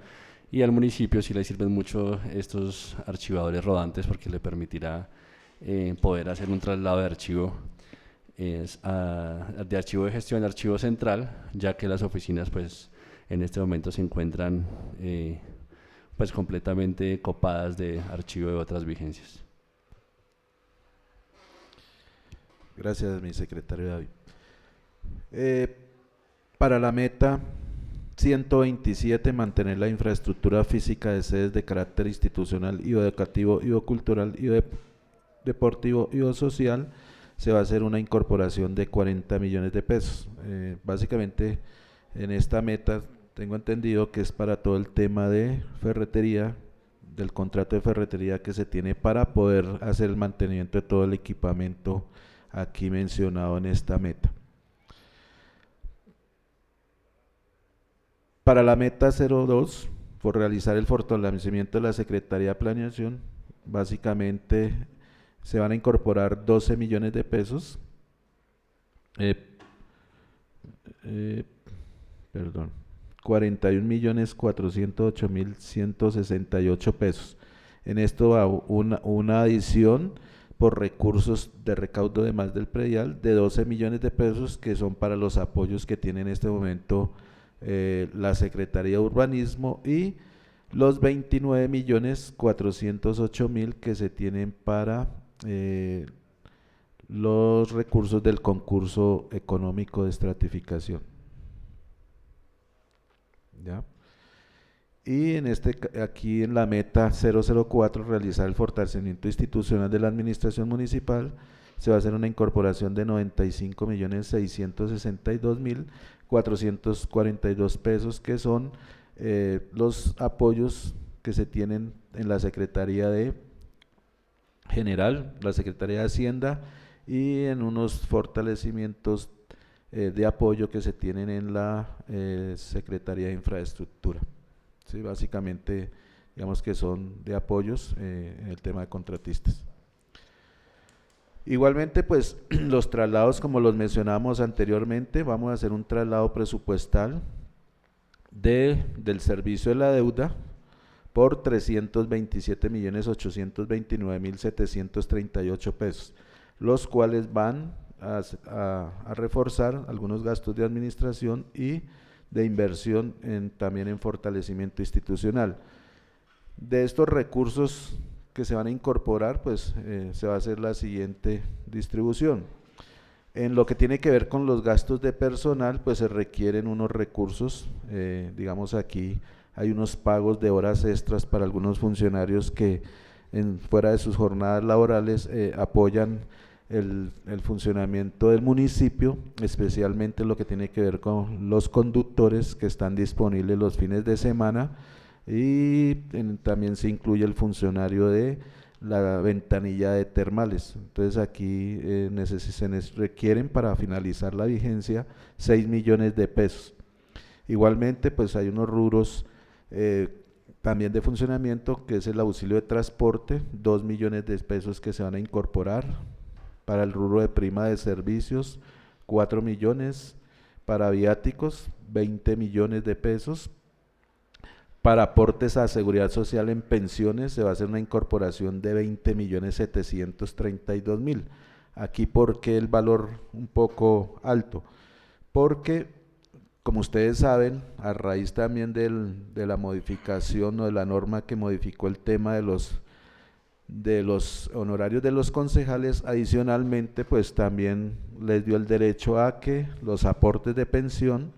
y al municipio sí le sirven mucho estos archivadores rodantes porque le permitirá poder hacer un traslado de archivo de archivo de gestión a archivo central, ya que las oficinas pues en este momento se encuentran pues completamente copadas de archivo de otras vigencias. Gracias, mi secretario David. Para la meta 127, mantener la infraestructura física de sedes de carácter institucional y o educativo y o cultural y o deportivo y o social, se va a hacer una incorporación de 40 millones de pesos. Básicamente en esta meta tengo entendido que es para todo el tema de ferretería, del contrato de ferretería que se tiene para poder hacer el mantenimiento de todo el equipamiento aquí mencionado en esta meta. Para la meta 02, por realizar el fortalecimiento de la Secretaría de Planeación, básicamente se van a incorporar 12 millones de pesos. 41.408.168 pesos. En esto va una adición por recursos de recaudo de más del predial de 12 millones de pesos, que son para los apoyos que tiene en este momento la Secretaría de Urbanismo, y los 29.408.000 que se tienen para los recursos del concurso económico de estratificación. ¿Ya? Y aquí en la meta 004, realizar el fortalecimiento institucional de la administración municipal, se va a hacer una incorporación de 95.662.442 pesos, que son los apoyos que se tienen en la Secretaría de General, la Secretaría de Hacienda, y en unos fortalecimientos de apoyo que se tienen en la Secretaría de Infraestructura. Sí, básicamente, digamos que son de apoyos en el tema de contratistas. Igualmente, pues los traslados, como los mencionamos anteriormente, vamos a hacer un traslado presupuestal del servicio de la deuda por 327.829.738 pesos, los cuales van a reforzar algunos gastos de administración y de inversión también en fortalecimiento institucional. De estos recursos que se van a incorporar, pues se va a hacer la siguiente distribución. En lo que tiene que ver con los gastos de personal, pues se requieren unos recursos, digamos aquí hay unos pagos de horas extras para algunos funcionarios que fuera de sus jornadas laborales apoyan el funcionamiento del municipio, especialmente lo que tiene que ver con los conductores que están disponibles los fines de semana, y también se incluye el funcionario de la ventanilla de termales. Entonces aquí se requieren para finalizar la vigencia 6 millones de pesos. Igualmente pues hay unos rubros también de funcionamiento, que es el auxilio de transporte, 2 millones de pesos que se van a incorporar. Para el rubro de prima de servicios, 4 millones. Para viáticos, 20 millones de pesos. Para aportes a seguridad social en pensiones se va a hacer una incorporación de 20.732.000. Aquí, ¿por qué el valor un poco alto? Porque, como ustedes saben, a raíz también de la modificación o de la norma que modificó el tema de los honorarios de los concejales, adicionalmente pues también les dio el derecho a que los aportes de pensión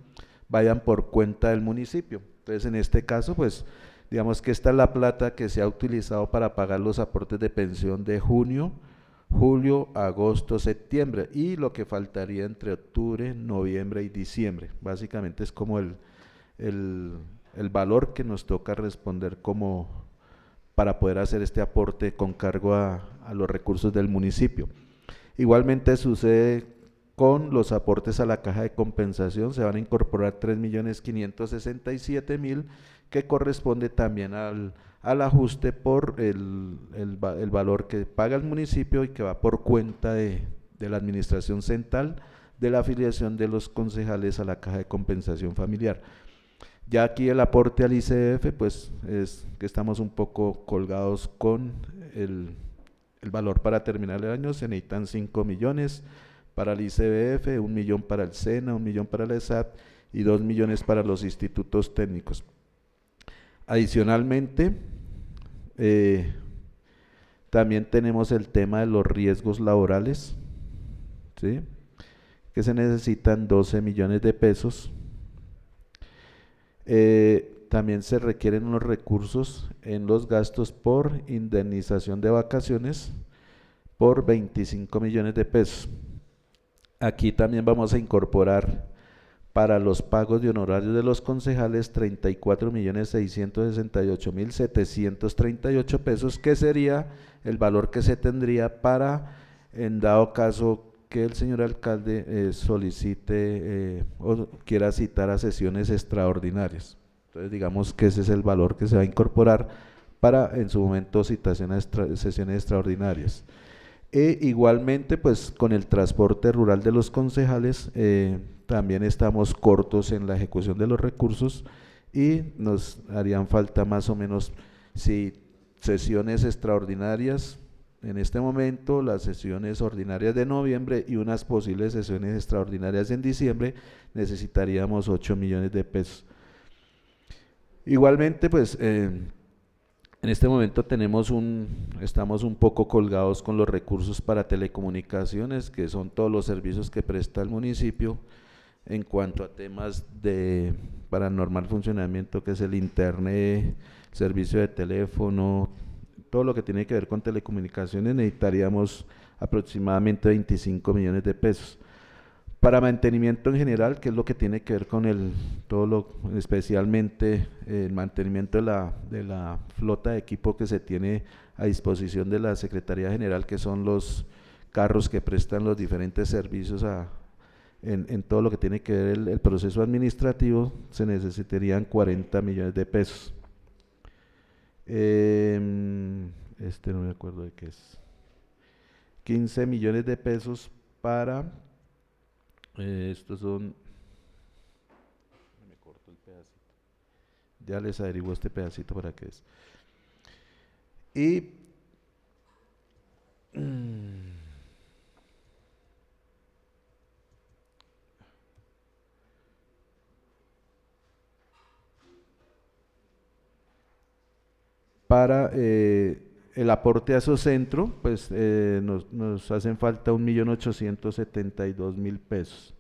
vayan por cuenta del municipio. Entonces en este caso pues digamos que esta es la plata que se ha utilizado para pagar los aportes de pensión de junio, julio, agosto, septiembre, y lo que faltaría entre octubre, noviembre y diciembre. Básicamente es como el valor que nos toca responder como para poder hacer este aporte con cargo a los recursos del municipio. Igualmente sucede con los aportes a la caja de compensación, se van a incorporar 3.567.000, que corresponde también al ajuste por el valor que paga el municipio y que va por cuenta de la administración central de la afiliación de los concejales a la caja de compensación familiar. Ya aquí el aporte al ICF, pues es que estamos un poco colgados con el valor para terminar el año, se necesitan 5 millones para el ICBF, 1 millón para el SENA, 1 millón para el ESAT y 2 millones para los institutos técnicos. Adicionalmente, también tenemos el tema de los riesgos laborales, ¿sí?, que se necesitan 12 millones de pesos. También se requieren unos recursos en los gastos por indemnización de vacaciones por 25 millones de pesos. Aquí también vamos a incorporar para los pagos de honorarios de los concejales 34.668.738 pesos, que sería el valor que se tendría para, en dado caso que el señor alcalde solicite o quiera citar a sesiones extraordinarias. Entonces digamos que ese es el valor que se va a incorporar para en su momento citaciones sesiones extraordinarias. Igualmente pues con el transporte rural de los concejales también estamos cortos en la ejecución de los recursos y nos harían falta más o menos, si sesiones extraordinarias en este momento, las sesiones ordinarias de noviembre y unas posibles sesiones extraordinarias en diciembre, necesitaríamos 8 millones de pesos. Igualmente pues en este momento estamos un poco colgados con los recursos para telecomunicaciones, que son todos los servicios que presta el municipio en cuanto a temas para normal funcionamiento, que es el internet, servicio de teléfono, todo lo que tiene que ver con telecomunicaciones. Necesitaríamos aproximadamente 25 millones de pesos. Para mantenimiento en general, que es lo que tiene que ver con especialmente el mantenimiento de la flota de equipo que se tiene a disposición de la Secretaría General, que son los carros que prestan los diferentes servicios en todo lo que tiene que ver el proceso administrativo, se necesitarían 40 millones de pesos. No me acuerdo de qué es. 15 millones de pesos para estos son, me corto el pedacito, ya les averiguo este pedacito para qué es. Y para el aporte a Socentro, pues nos hacen falta 1.872.000 pesos.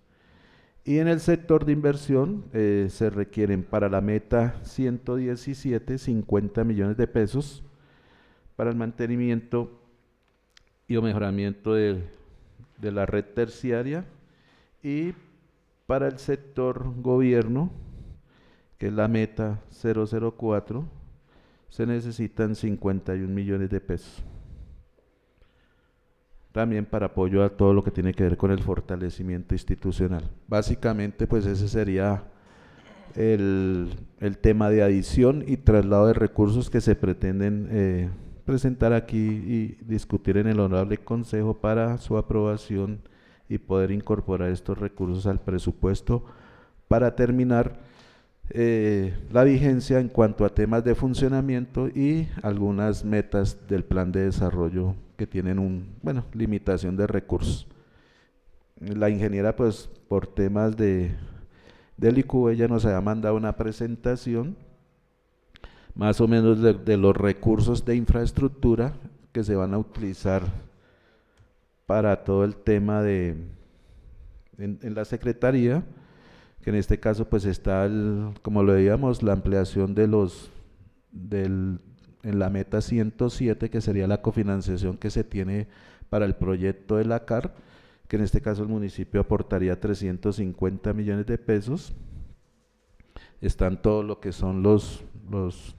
Y en el sector de inversión se requieren para la meta 117, 50 millones de pesos, para el mantenimiento y o mejoramiento de la red terciaria, y para el sector gobierno, que es la meta 004, se necesitan 51 millones de pesos. también para apoyo a todo lo que tiene que ver con el fortalecimiento institucional. Básicamente, pues ese sería el tema de adición y traslado de recursos que se pretenden presentar aquí y discutir en el Honorable Consejo para su aprobación y poder incorporar estos recursos al presupuesto para terminar la vigencia en cuanto a temas de funcionamiento y algunas metas del plan de desarrollo que tienen limitación de recursos. La ingeniera, pues por temas del ICU, ella nos había mandado una presentación más o menos de los recursos de infraestructura que se van a utilizar para todo el tema en la Secretaría, que en este caso pues está, como lo veíamos, la ampliación en la meta 107, que sería la cofinanciación que se tiene para el proyecto de la CAR, que en este caso el municipio aportaría 350 millones de pesos. Están todo lo que son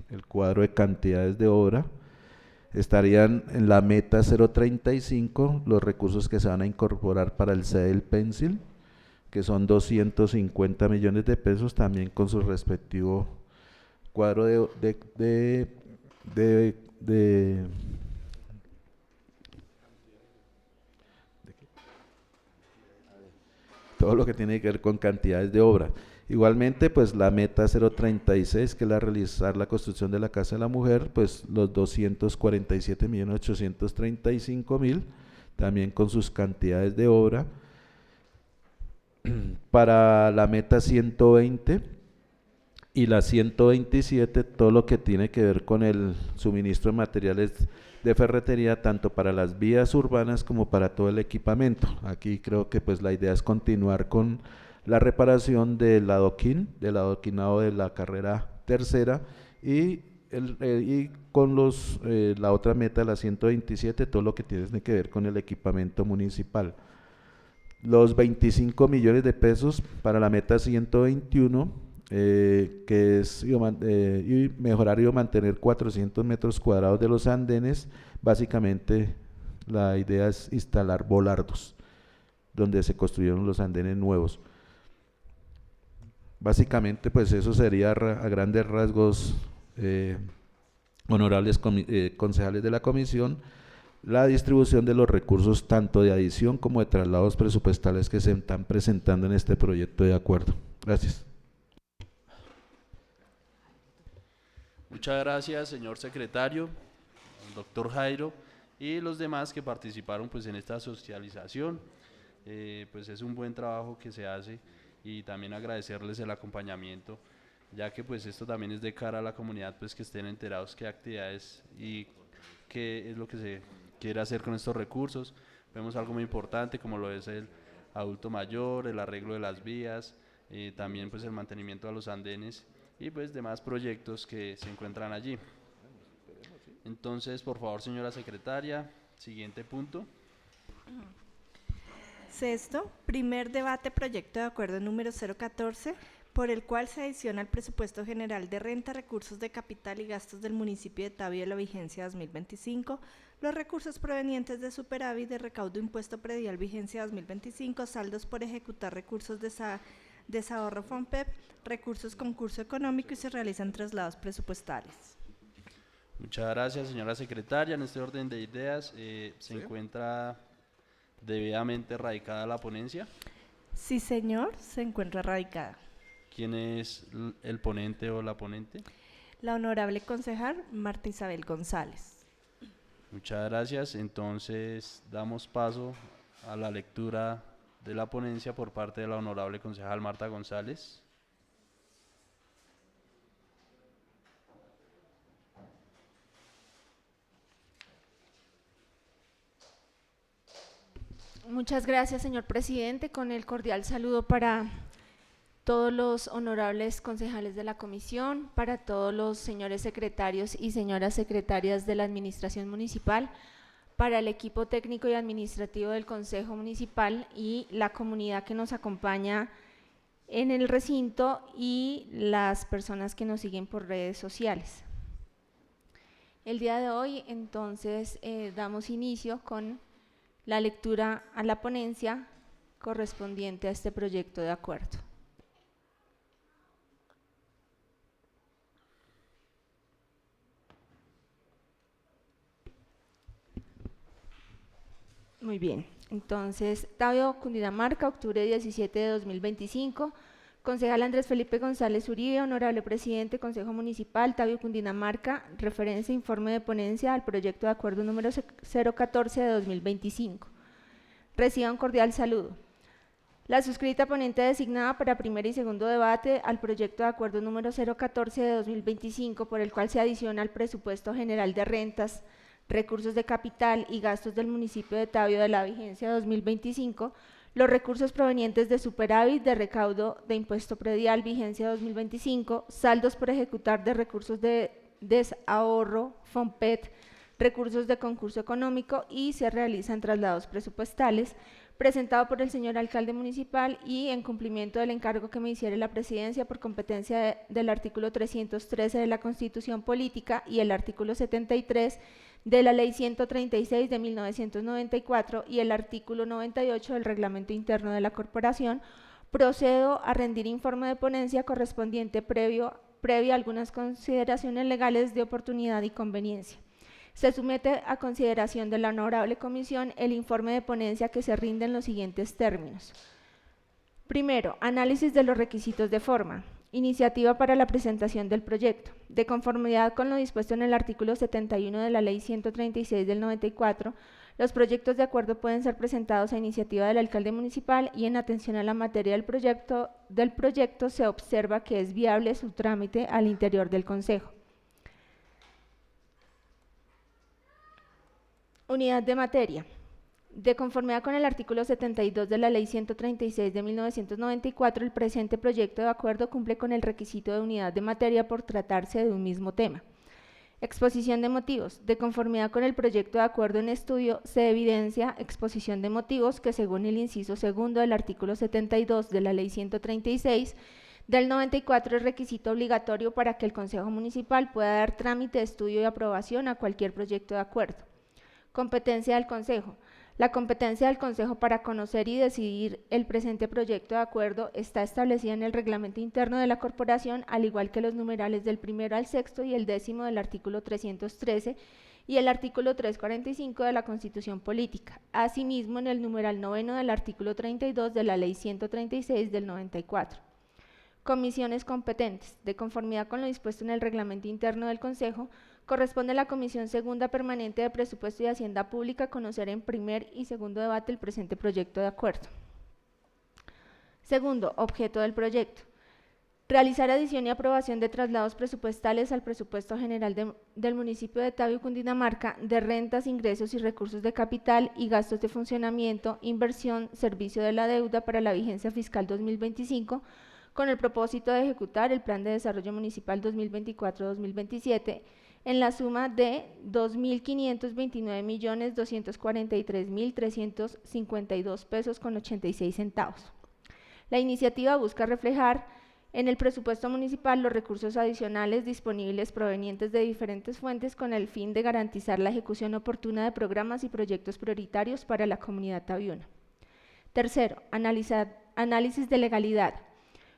el cuadro de cantidades de obra. Estarían en la meta 035 los recursos que se van a incorporar para el CEDEL Pencil, que son 250 millones de pesos, también con su respectivo cuadro de todo lo que tiene que ver con cantidades de obra. Igualmente, pues la meta 036, que es realizar la construcción de la Casa de la Mujer, pues los 247.835.000, también con sus cantidades de obra. Para la meta 120 y la 127, todo lo que tiene que ver con el suministro de materiales de ferretería, tanto para las vías urbanas como para todo el equipamiento. Aquí creo que pues la idea es continuar con la reparación del adoquinado de la carrera tercera y con la otra meta, la 127, todo lo que tiene que ver con el equipamiento municipal. Los 25 millones de pesos para la meta 121, que es mejorar y mantener 400 metros cuadrados de los andenes. Básicamente la idea es instalar volardos donde se construyeron los andenes nuevos. Básicamente pues eso sería a grandes rasgos, honorables concejales de la comisión, la distribución de los recursos tanto de adición como de traslados presupuestales que se están presentando en este proyecto de acuerdo. Gracias. Muchas gracias, señor secretario, doctor Jairo, y los demás que participaron pues en esta socialización. Pues es un buen trabajo que se hace, y también agradecerles el acompañamiento, ya que pues esto también es de cara a la comunidad, pues que estén enterados qué actividades y qué es lo que se quiere hacer con estos recursos. Vemos algo muy importante como lo es el adulto mayor, el arreglo de las vías, también pues el mantenimiento de los andenes y pues demás proyectos que se encuentran allí. Entonces, por favor, señora secretaria, siguiente punto. Sexto, primer debate proyecto de acuerdo número 014, por el cual se adiciona al presupuesto general de renta, recursos de capital y gastos del municipio de Tabio de la vigencia 2025, los recursos provenientes de superávit de recaudo impuesto predial vigencia 2025, saldos por ejecutar, recursos de desahorro FONPEP, recursos concurso económico, y se realizan traslados presupuestales. Muchas gracias, señora secretaria. En este orden de ideas, ¿se encuentra debidamente radicada la ponencia? Sí, señor, se encuentra radicada. ¿Quién es el ponente o la ponente? La honorable concejal Marta Isabel González. Muchas gracias. Entonces damos paso a la lectura de la ponencia por parte de la honorable concejal Marta González. Muchas gracias, señor presidente. Con el cordial saludo para todos los honorables concejales de la comisión, para todos los señores secretarios y señoras secretarias de la administración municipal, para el equipo técnico y administrativo del Consejo Municipal y la comunidad que nos acompaña en el recinto y las personas que nos siguen por redes sociales. El día de hoy, entonces, damos inicio con la lectura a la ponencia correspondiente a este proyecto de acuerdo. Muy bien, entonces, Tabio, Cundinamarca, octubre 17 de 2025. Concejal Andrés Felipe González Uribe, honorable presidente, Consejo Municipal, Tabio, Cundinamarca, referencia informe de ponencia al proyecto de acuerdo número 014 de 2025. Reciba un cordial saludo. La suscrita ponente designada para primer y segundo debate al proyecto de acuerdo número 014 de 2025, por el cual se adiciona al presupuesto general de rentas, recursos de capital y gastos del municipio de Tabio de la vigencia 2025, los recursos provenientes de superávit de recaudo de impuesto predial vigencia 2025, saldos por ejecutar de recursos de desahorro, FOMPET, recursos de concurso económico y se realizan traslados presupuestales, presentado por el señor alcalde municipal y en cumplimiento del encargo que me hiciera la presidencia por competencia del artículo 313 de la Constitución Política y el artículo 73 de la Ley 136 de 1994 y el artículo 98 del Reglamento Interno de la Corporación, procedo a rendir informe de ponencia correspondiente previa a algunas consideraciones legales de oportunidad y conveniencia. Se somete a consideración de la honorable comisión el informe de ponencia que se rinde en los siguientes términos. Primero, análisis de los requisitos de forma. Iniciativa para la presentación del proyecto. De conformidad con lo dispuesto en el artículo 71 de la Ley 136 del 94, los proyectos de acuerdo pueden ser presentados a iniciativa del alcalde municipal y en atención a la materia del proyecto se observa que es viable su trámite al interior del Consejo. Unidad de materia. De conformidad con el artículo 72 de la Ley 136 de 1994, el presente proyecto de acuerdo cumple con el requisito de unidad de materia por tratarse de un mismo tema. Exposición de motivos. De conformidad con el proyecto de acuerdo en estudio, se evidencia exposición de motivos que, según el inciso segundo del artículo 72 de la Ley 136 del 94, es requisito obligatorio para que el Consejo Municipal pueda dar trámite, estudio y aprobación a cualquier proyecto de acuerdo. Competencia del Consejo. La competencia del Consejo para conocer y decidir el presente proyecto de acuerdo está establecida en el Reglamento Interno de la Corporación, al igual que los numerales del 1 al 6 y el 10º del artículo 313 y el artículo 345 de la Constitución Política. Asimismo, en el numeral 9 del artículo 32 de la Ley 136 del 94. Comisiones competentes. De conformidad con lo dispuesto en el Reglamento Interno del Consejo, corresponde a la Comisión Segunda Permanente de Presupuesto y Hacienda Pública conocer en primer y segundo debate el presente proyecto de acuerdo. Segundo, objeto del proyecto. Realizar adición y aprobación de traslados presupuestales al presupuesto general del municipio de Tabio, Cundinamarca, de rentas, ingresos y recursos de capital y gastos de funcionamiento, inversión, servicio de la deuda para la vigencia fiscal 2025, con el propósito de ejecutar el Plan de Desarrollo Municipal 2024-2027, en la suma de 2.529.243.352 pesos con 86 centavos. La iniciativa busca reflejar en el presupuesto municipal los recursos adicionales disponibles provenientes de diferentes fuentes con el fin de garantizar la ejecución oportuna de programas y proyectos prioritarios para la comunidad tabiuna. Tercero, análisis de legalidad.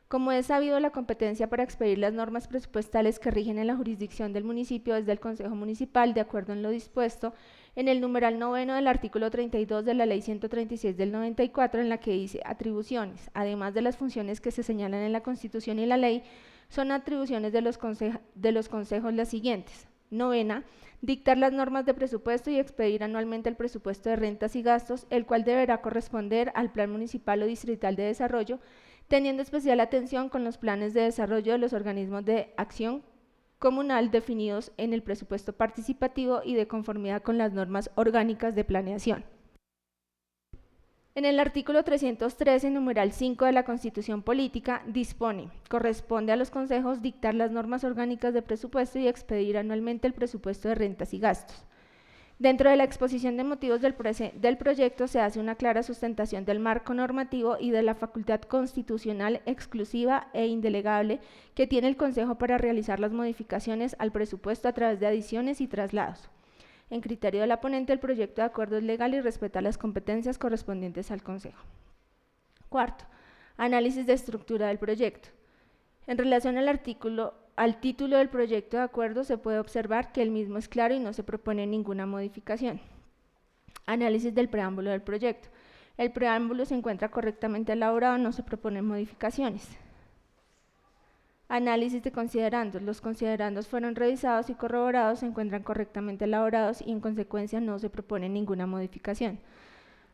Como es sabido, la competencia para expedir las normas presupuestales que rigen en la jurisdicción del municipio es del Consejo Municipal, de acuerdo en lo dispuesto en el numeral 9 del artículo 32 de la Ley 136 del 94, en la que dice atribuciones, además de las funciones que se señalan en la Constitución y la ley, son atribuciones de los consejos las siguientes. Novena, dictar las normas de presupuesto y expedir anualmente el presupuesto de rentas y gastos, el cual deberá corresponder al Plan Municipal o Distrital de Desarrollo, teniendo especial atención con los planes de desarrollo de los organismos de acción comunal definidos en el presupuesto participativo y de conformidad con las normas orgánicas de planeación. En el artículo 313, numeral 5 de la Constitución Política, dispone, corresponde a los consejos dictar las normas orgánicas de presupuesto y expedir anualmente el presupuesto de rentas y gastos. Dentro de la exposición de motivos del proyecto se hace una clara sustentación del marco normativo y de la facultad constitucional exclusiva e indelegable que tiene el Consejo para realizar las modificaciones al presupuesto a través de adiciones y traslados. En criterio de la ponente, el proyecto de acuerdo es legal y respeta las competencias correspondientes al Consejo. Cuarto, análisis de estructura del proyecto. En relación al título del proyecto de acuerdo, se puede observar que el mismo es claro y no se propone ninguna modificación. Análisis del preámbulo del proyecto. El preámbulo se encuentra correctamente elaborado, no se proponen modificaciones. Análisis de considerandos. Los considerandos fueron revisados y corroborados, se encuentran correctamente elaborados y en consecuencia no se propone ninguna modificación.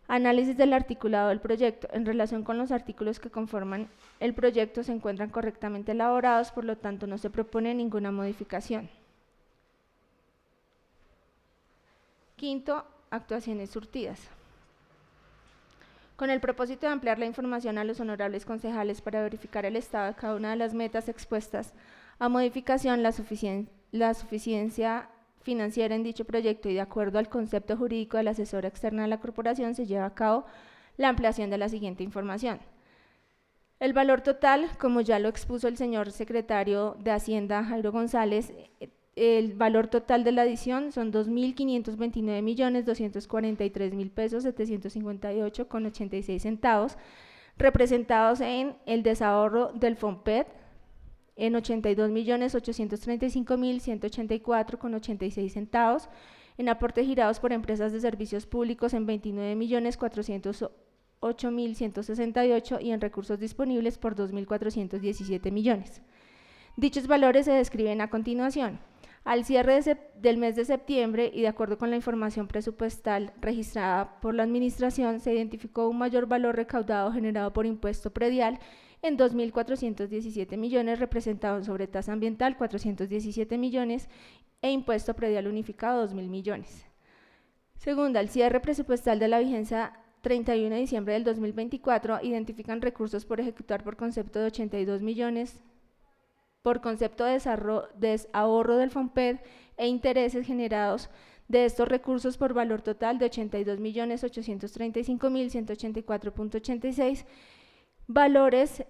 Análisis del articulado del proyecto. En relación con los artículos que conforman el proyecto se encuentran correctamente elaborados, por lo tanto no se propone ninguna modificación. Quinto, actuaciones surtidas. Con el propósito de ampliar la información a los honorables concejales para verificar el estado de cada una de las metas expuestas a modificación, la suficiencia financiera en dicho proyecto y de acuerdo al concepto jurídico de la asesora externa de la corporación, se lleva a cabo la ampliación de la siguiente información. El valor total, como ya lo expuso el señor secretario de Hacienda, Jairo González, el valor total de la adición son 2.529.243.000 pesos 758,86 centavos, representados en el desahorro del FOMPET en 82.835.184,86 centavos, en aportes girados por empresas de servicios públicos en 29.408.168 y en recursos disponibles por 2.417 millones. Dichos valores se describen a continuación. Al cierre del mes de septiembre y de acuerdo con la información presupuestal registrada por la Administración, se identificó un mayor valor recaudado generado por impuesto predial en 2.417 millones, representado en sobretasa ambiental 417 millones e impuesto predial unificado 2.000 millones. Segunda, al cierre presupuestal de la vigencia 31 de diciembre del 2024, identifican recursos por ejecutar por concepto de 82 millones por concepto de desahorro del FOMPED e intereses generados de estos recursos por valor total de 82.835.184,86, valores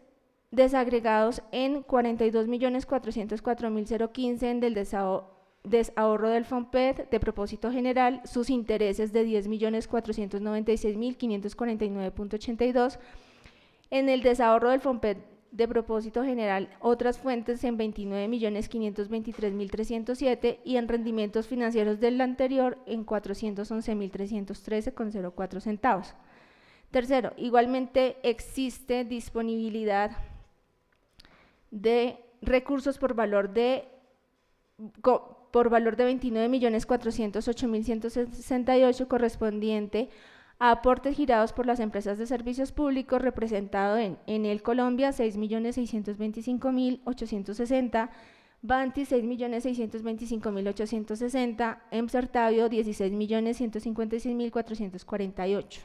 desagregados en 42.404.015 en del desahorro del FOMPED de propósito general, sus intereses de 10.496.549,82, en el desahorro del FOMPED de propósito general, otras fuentes en 29.523.307 y en rendimientos financieros del anterior en 411.313,04 centavos. Tercero, igualmente existe disponibilidad de recursos por valor de 29.408.168 correspondiente a aportes girados por las empresas de servicios públicos, representado en Enel Colombia 6.625.860, Banti 6.625.860, Emsertavio 16.156.448.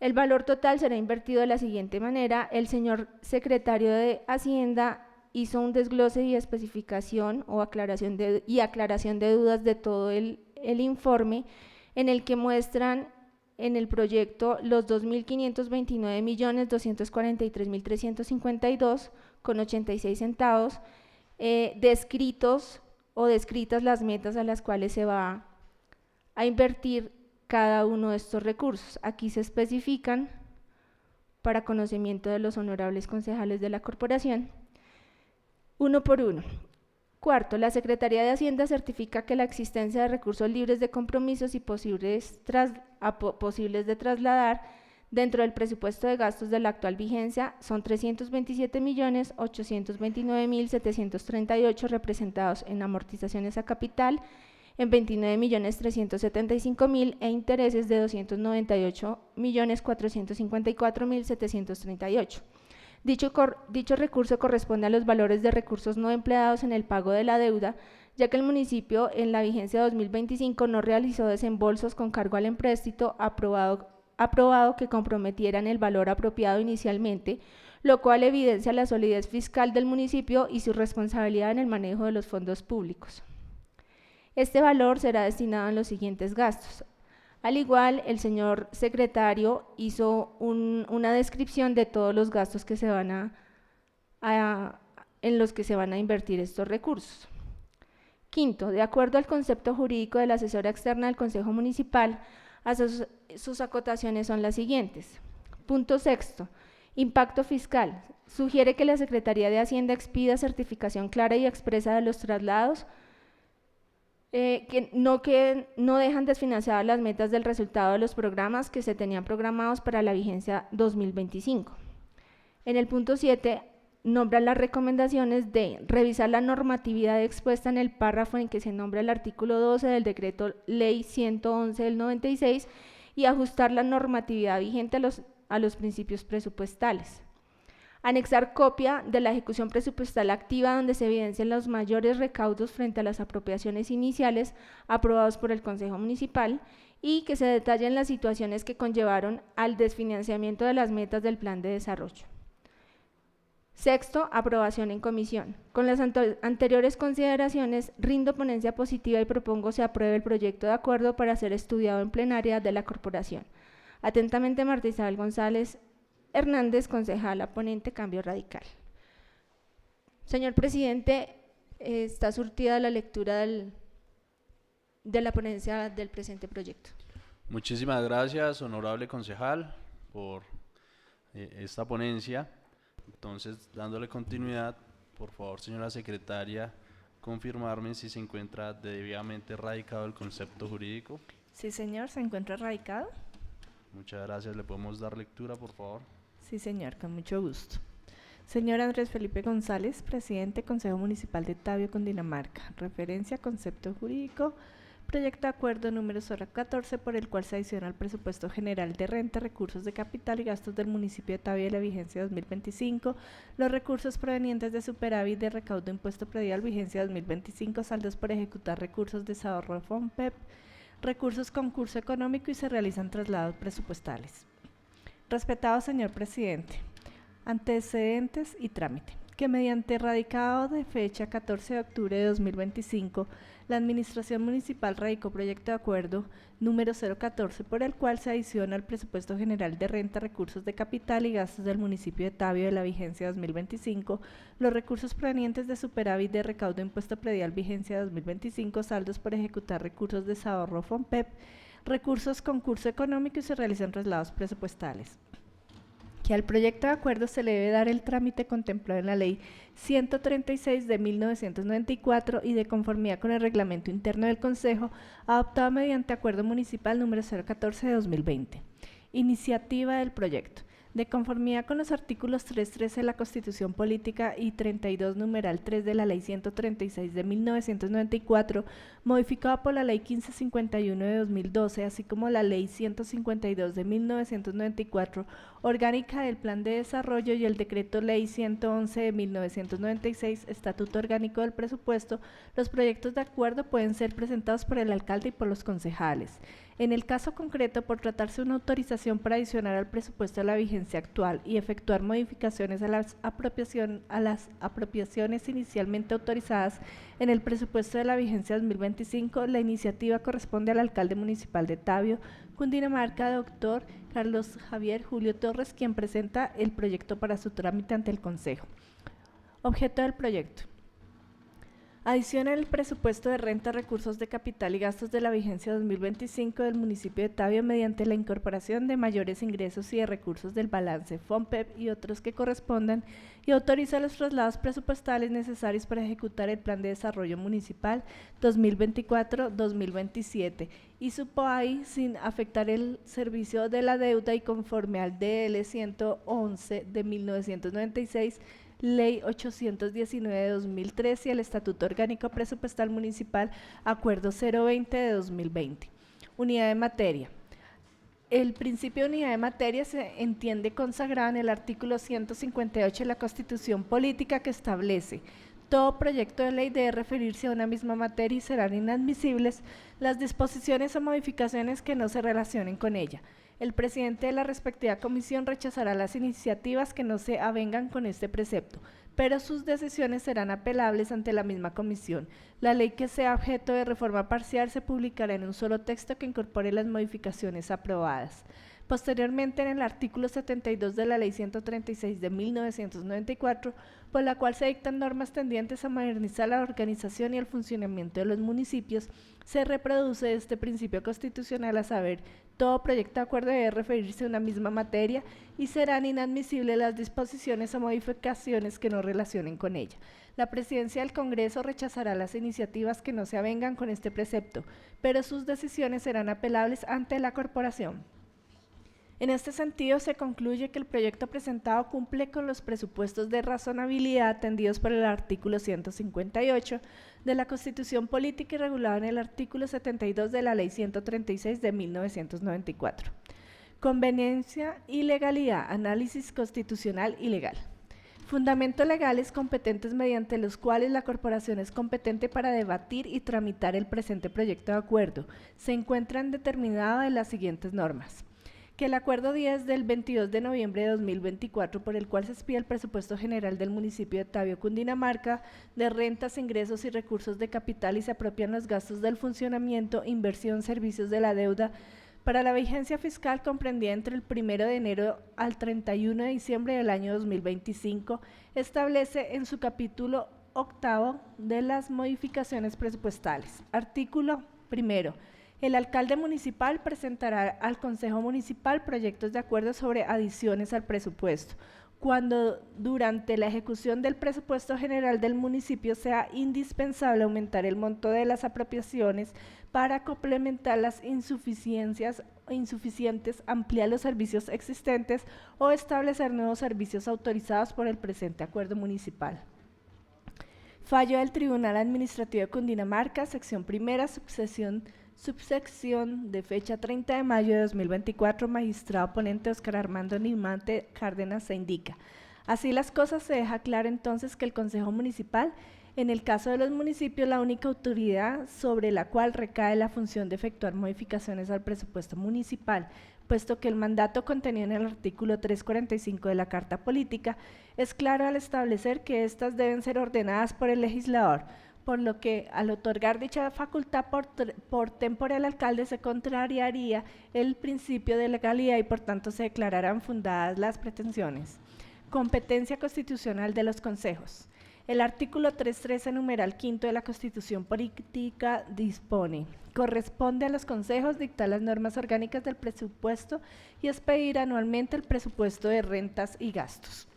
El valor total será invertido de la siguiente manera. El señor secretario de Hacienda hizo un desglose y especificación o aclaración de dudas de todo el informe, en el que muestran en el proyecto los 2.529.243.352,86 centavos, descritos o descritas las metas a las cuales se va a invertir cada uno de estos recursos. Aquí se especifican para conocimiento de los honorables concejales de la corporación, uno por uno. Cuarto, la Secretaría de Hacienda certifica que la existencia de recursos libres de compromisos y posibles de trasladar dentro del presupuesto de gastos de la actual vigencia son 327.829.738 representados en amortizaciones a capital, en 29.375.000 e intereses de 298.454.738. Dicho recurso corresponde a los valores de recursos no empleados en el pago de la deuda, ya que el municipio en la vigencia 2025 no realizó desembolsos con cargo al empréstito aprobado que comprometieran el valor apropiado inicialmente, lo cual evidencia la solidez fiscal del municipio y su responsabilidad en el manejo de los fondos públicos. Este valor será destinado en los siguientes gastos. Al igual, el señor secretario hizo una descripción de todos los gastos que en los que se van a invertir estos recursos. Quinto, de acuerdo al concepto jurídico de la asesora externa del Consejo Municipal, sus acotaciones son las siguientes. Punto sexto, impacto fiscal. Sugiere que la Secretaría de Hacienda expida certificación clara y expresa de los traslados que no dejan desfinanciadas las metas del resultado de los programas que se tenían programados para la vigencia 2025. En el punto 7, nombra las recomendaciones de revisar la normatividad expuesta en el párrafo en que se nombra el artículo 12 del decreto ley 111 del 96 y ajustar la normatividad vigente a los principios presupuestales. Anexar copia de la ejecución presupuestal activa donde se evidencian los mayores recaudos frente a las apropiaciones iniciales aprobados por el Consejo Municipal y que se detallen las situaciones que conllevaron al desfinanciamiento de las metas del plan de desarrollo. Sexto, aprobación en comisión. Con las anteriores consideraciones, rindo ponencia positiva y propongo se apruebe el proyecto de acuerdo para ser estudiado en plenaria de la corporación. Atentamente, Marta Isabel González Hernández, concejala, ponente, Cambio Radical. Señor presidente, está surtida la lectura de la ponencia del presente proyecto. Muchísimas gracias, honorable concejal, por esta ponencia. Entonces, dándole continuidad, por favor, señora secretaria, confirmarme si se encuentra debidamente radicado el concepto jurídico. Sí, señor, se encuentra radicado. Muchas gracias. ¿Le podemos dar lectura, por favor? Sí, señor, con mucho gusto. Señor Andrés Felipe González, presidente Consejo Municipal de Tabio, Cundinamarca. Referencia, concepto jurídico, proyecto de acuerdo número 014 por el cual se adiciona al presupuesto general de renta, recursos de capital y gastos del municipio de Tabio de la vigencia 2025, los recursos provenientes de superávit de recaudo impuesto predial vigencia 2025, saldos por ejecutar recursos de ahorro FOMPEP, recursos concurso económico y se realizan traslados presupuestales. Respetado señor presidente, antecedentes y trámite. Que mediante radicado de fecha 14 de octubre de 2025, la Administración Municipal radicó proyecto de acuerdo número 014 por el cual se adiciona al presupuesto general de renta, recursos de capital y gastos del municipio de Tabio de la vigencia 2025, los recursos provenientes de superávit de recaudo impuesto predial vigencia 2025, saldos por ejecutar recursos de ahorro FOMPEP, recursos concurso económico y se realizan traslados presupuestales. Que al proyecto de acuerdo se le debe dar el trámite contemplado en la Ley 136 de 1994 y de conformidad con el reglamento interno del Consejo, adoptado mediante acuerdo municipal número 014 de 2020. Iniciativa del proyecto. De conformidad con los artículos 3.13 de la Constitución Política y 32 numeral 3 de la Ley 136 de 1994, modificada por la Ley 1551 de 2012, así como la Ley 152 de 1994, orgánica del Plan de Desarrollo y el Decreto Ley 111 de 1996, Estatuto Orgánico del Presupuesto, los proyectos de acuerdo pueden ser presentados por el alcalde y por los concejales. En el caso concreto, por tratarse de una autorización para adicionar al presupuesto de la vigencia actual y efectuar modificaciones a las apropiaciones inicialmente autorizadas en el presupuesto de la vigencia 2025, la iniciativa corresponde al alcalde municipal de Tabio, Cundinamarca, doctor Carlos Javier Julio Torres, quien presenta el proyecto para su trámite ante el Consejo. Objeto del proyecto. Adiciona el presupuesto de renta, recursos de capital y gastos de la vigencia 2025 del municipio de Tabio mediante la incorporación de mayores ingresos y de recursos del balance FOMPEP y otros que correspondan y autoriza los traslados presupuestales necesarios para ejecutar el Plan de Desarrollo Municipal 2024-2027 y su POAI sin afectar el servicio de la deuda y conforme al DL 111 de 1996, Ley 819 de 2013 y el Estatuto Orgánico Presupuestal Municipal, Acuerdo 020 de 2020. Unidad de materia. El principio de unidad de materia se entiende consagrado en el artículo 158 de la Constitución Política, que establece: todo proyecto de ley debe referirse a una misma materia y serán inadmisibles las disposiciones o modificaciones que no se relacionen con ella. El presidente de la respectiva comisión rechazará las iniciativas que no se avengan con este precepto, pero sus decisiones serán apelables ante la misma comisión. La ley que sea objeto de reforma parcial se publicará en un solo texto que incorpore las modificaciones aprobadas. Posteriormente, en el artículo 72 de la Ley 136 de 1994, por la cual se dictan normas tendientes a modernizar la organización y el funcionamiento de los municipios, se reproduce este principio constitucional, a saber, todo proyecto de acuerdo debe referirse a una misma materia y serán inadmisibles las disposiciones o modificaciones que no relacionen con ella. La Presidencia del Congreso rechazará las iniciativas que no se avengan con este precepto, pero sus decisiones serán apelables ante la Corporación. En este sentido, se concluye que el proyecto presentado cumple con los presupuestos de razonabilidad atendidos por el artículo 158 de la Constitución Política y regulado en el artículo 72 de la Ley 136 de 1994. Conveniencia y legalidad, análisis constitucional y legal. Fundamentos legales competentes mediante los cuales la Corporación es competente para debatir y tramitar el presente proyecto de acuerdo se encuentran determinados en las siguientes normas. Que el acuerdo 10 del 22 de noviembre de 2024, por el cual se expide el presupuesto general del municipio de Tabio, Cundinamarca, de rentas, ingresos y recursos de capital y se apropian los gastos del funcionamiento, inversión, servicios de la deuda para la vigencia fiscal comprendida entre el 1 de enero al 31 de diciembre del año 2025, establece en su capítulo 8 de las modificaciones presupuestales. Artículo 1. El alcalde municipal presentará al Consejo Municipal proyectos de acuerdo sobre adiciones al presupuesto, cuando durante la ejecución del presupuesto general del municipio sea indispensable aumentar el monto de las apropiaciones para complementar las insuficientes, ampliar los servicios existentes o establecer nuevos servicios autorizados por el presente acuerdo municipal. Fallo del Tribunal Administrativo de Cundinamarca, sección primera, subsección de fecha 30 de mayo de 2024, magistrado ponente Óscar Armando Nimante Cárdenas, se indica. Así las cosas, se deja claro entonces que el Consejo Municipal, en el caso de los municipios, la única autoridad sobre la cual recae la función de efectuar modificaciones al presupuesto municipal, puesto que el mandato contenido en el artículo 345 de la Carta Política es claro al establecer que éstas deben ser ordenadas por el legislador, por lo que al otorgar dicha facultad por tempore al alcalde se contrariaría el principio de legalidad y por tanto se declararán fundadas las pretensiones. Competencia constitucional de los consejos. El artículo 313, numeral 5 de la Constitución Política dispone: corresponde a los consejos dictar las normas orgánicas del presupuesto y expedir anualmente el presupuesto de rentas y gastos.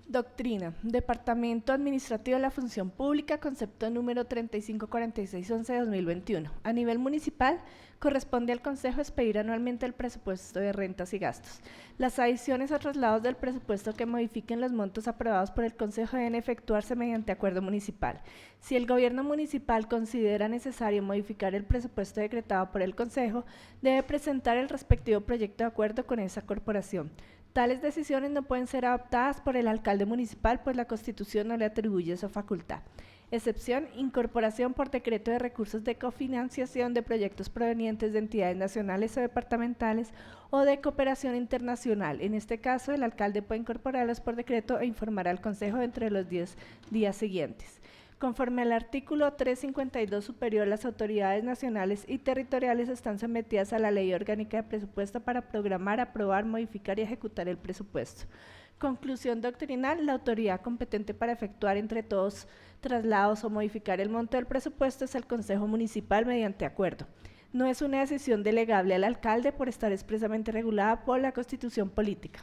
Doctrina. Departamento Administrativo de la Función Pública, concepto número 354611 de 2021. A nivel municipal, corresponde al Consejo expedir anualmente el presupuesto de rentas y gastos. Las adiciones o traslados del presupuesto que modifiquen los montos aprobados por el Consejo deben efectuarse mediante acuerdo municipal. Si el Gobierno municipal considera necesario modificar el presupuesto decretado por el Consejo, debe presentar el respectivo proyecto de acuerdo con esa corporación. Tales decisiones no pueden ser adoptadas por el alcalde municipal, pues la Constitución no le atribuye esa facultad. Excepción: incorporación por decreto de recursos de cofinanciación de proyectos provenientes de entidades nacionales o departamentales o de cooperación internacional. En este caso, el alcalde puede incorporarlos por decreto e informar al Consejo entre los 10 días siguientes. Conforme al artículo 352 superior, las autoridades nacionales y territoriales están sometidas a la Ley Orgánica de Presupuesto para programar, aprobar, modificar y ejecutar el presupuesto. Conclusión doctrinal: la autoridad competente para efectuar entre todos traslados o modificar el monto del presupuesto es el Consejo Municipal mediante acuerdo. No es una decisión delegable al alcalde por estar expresamente regulada por la Constitución Política.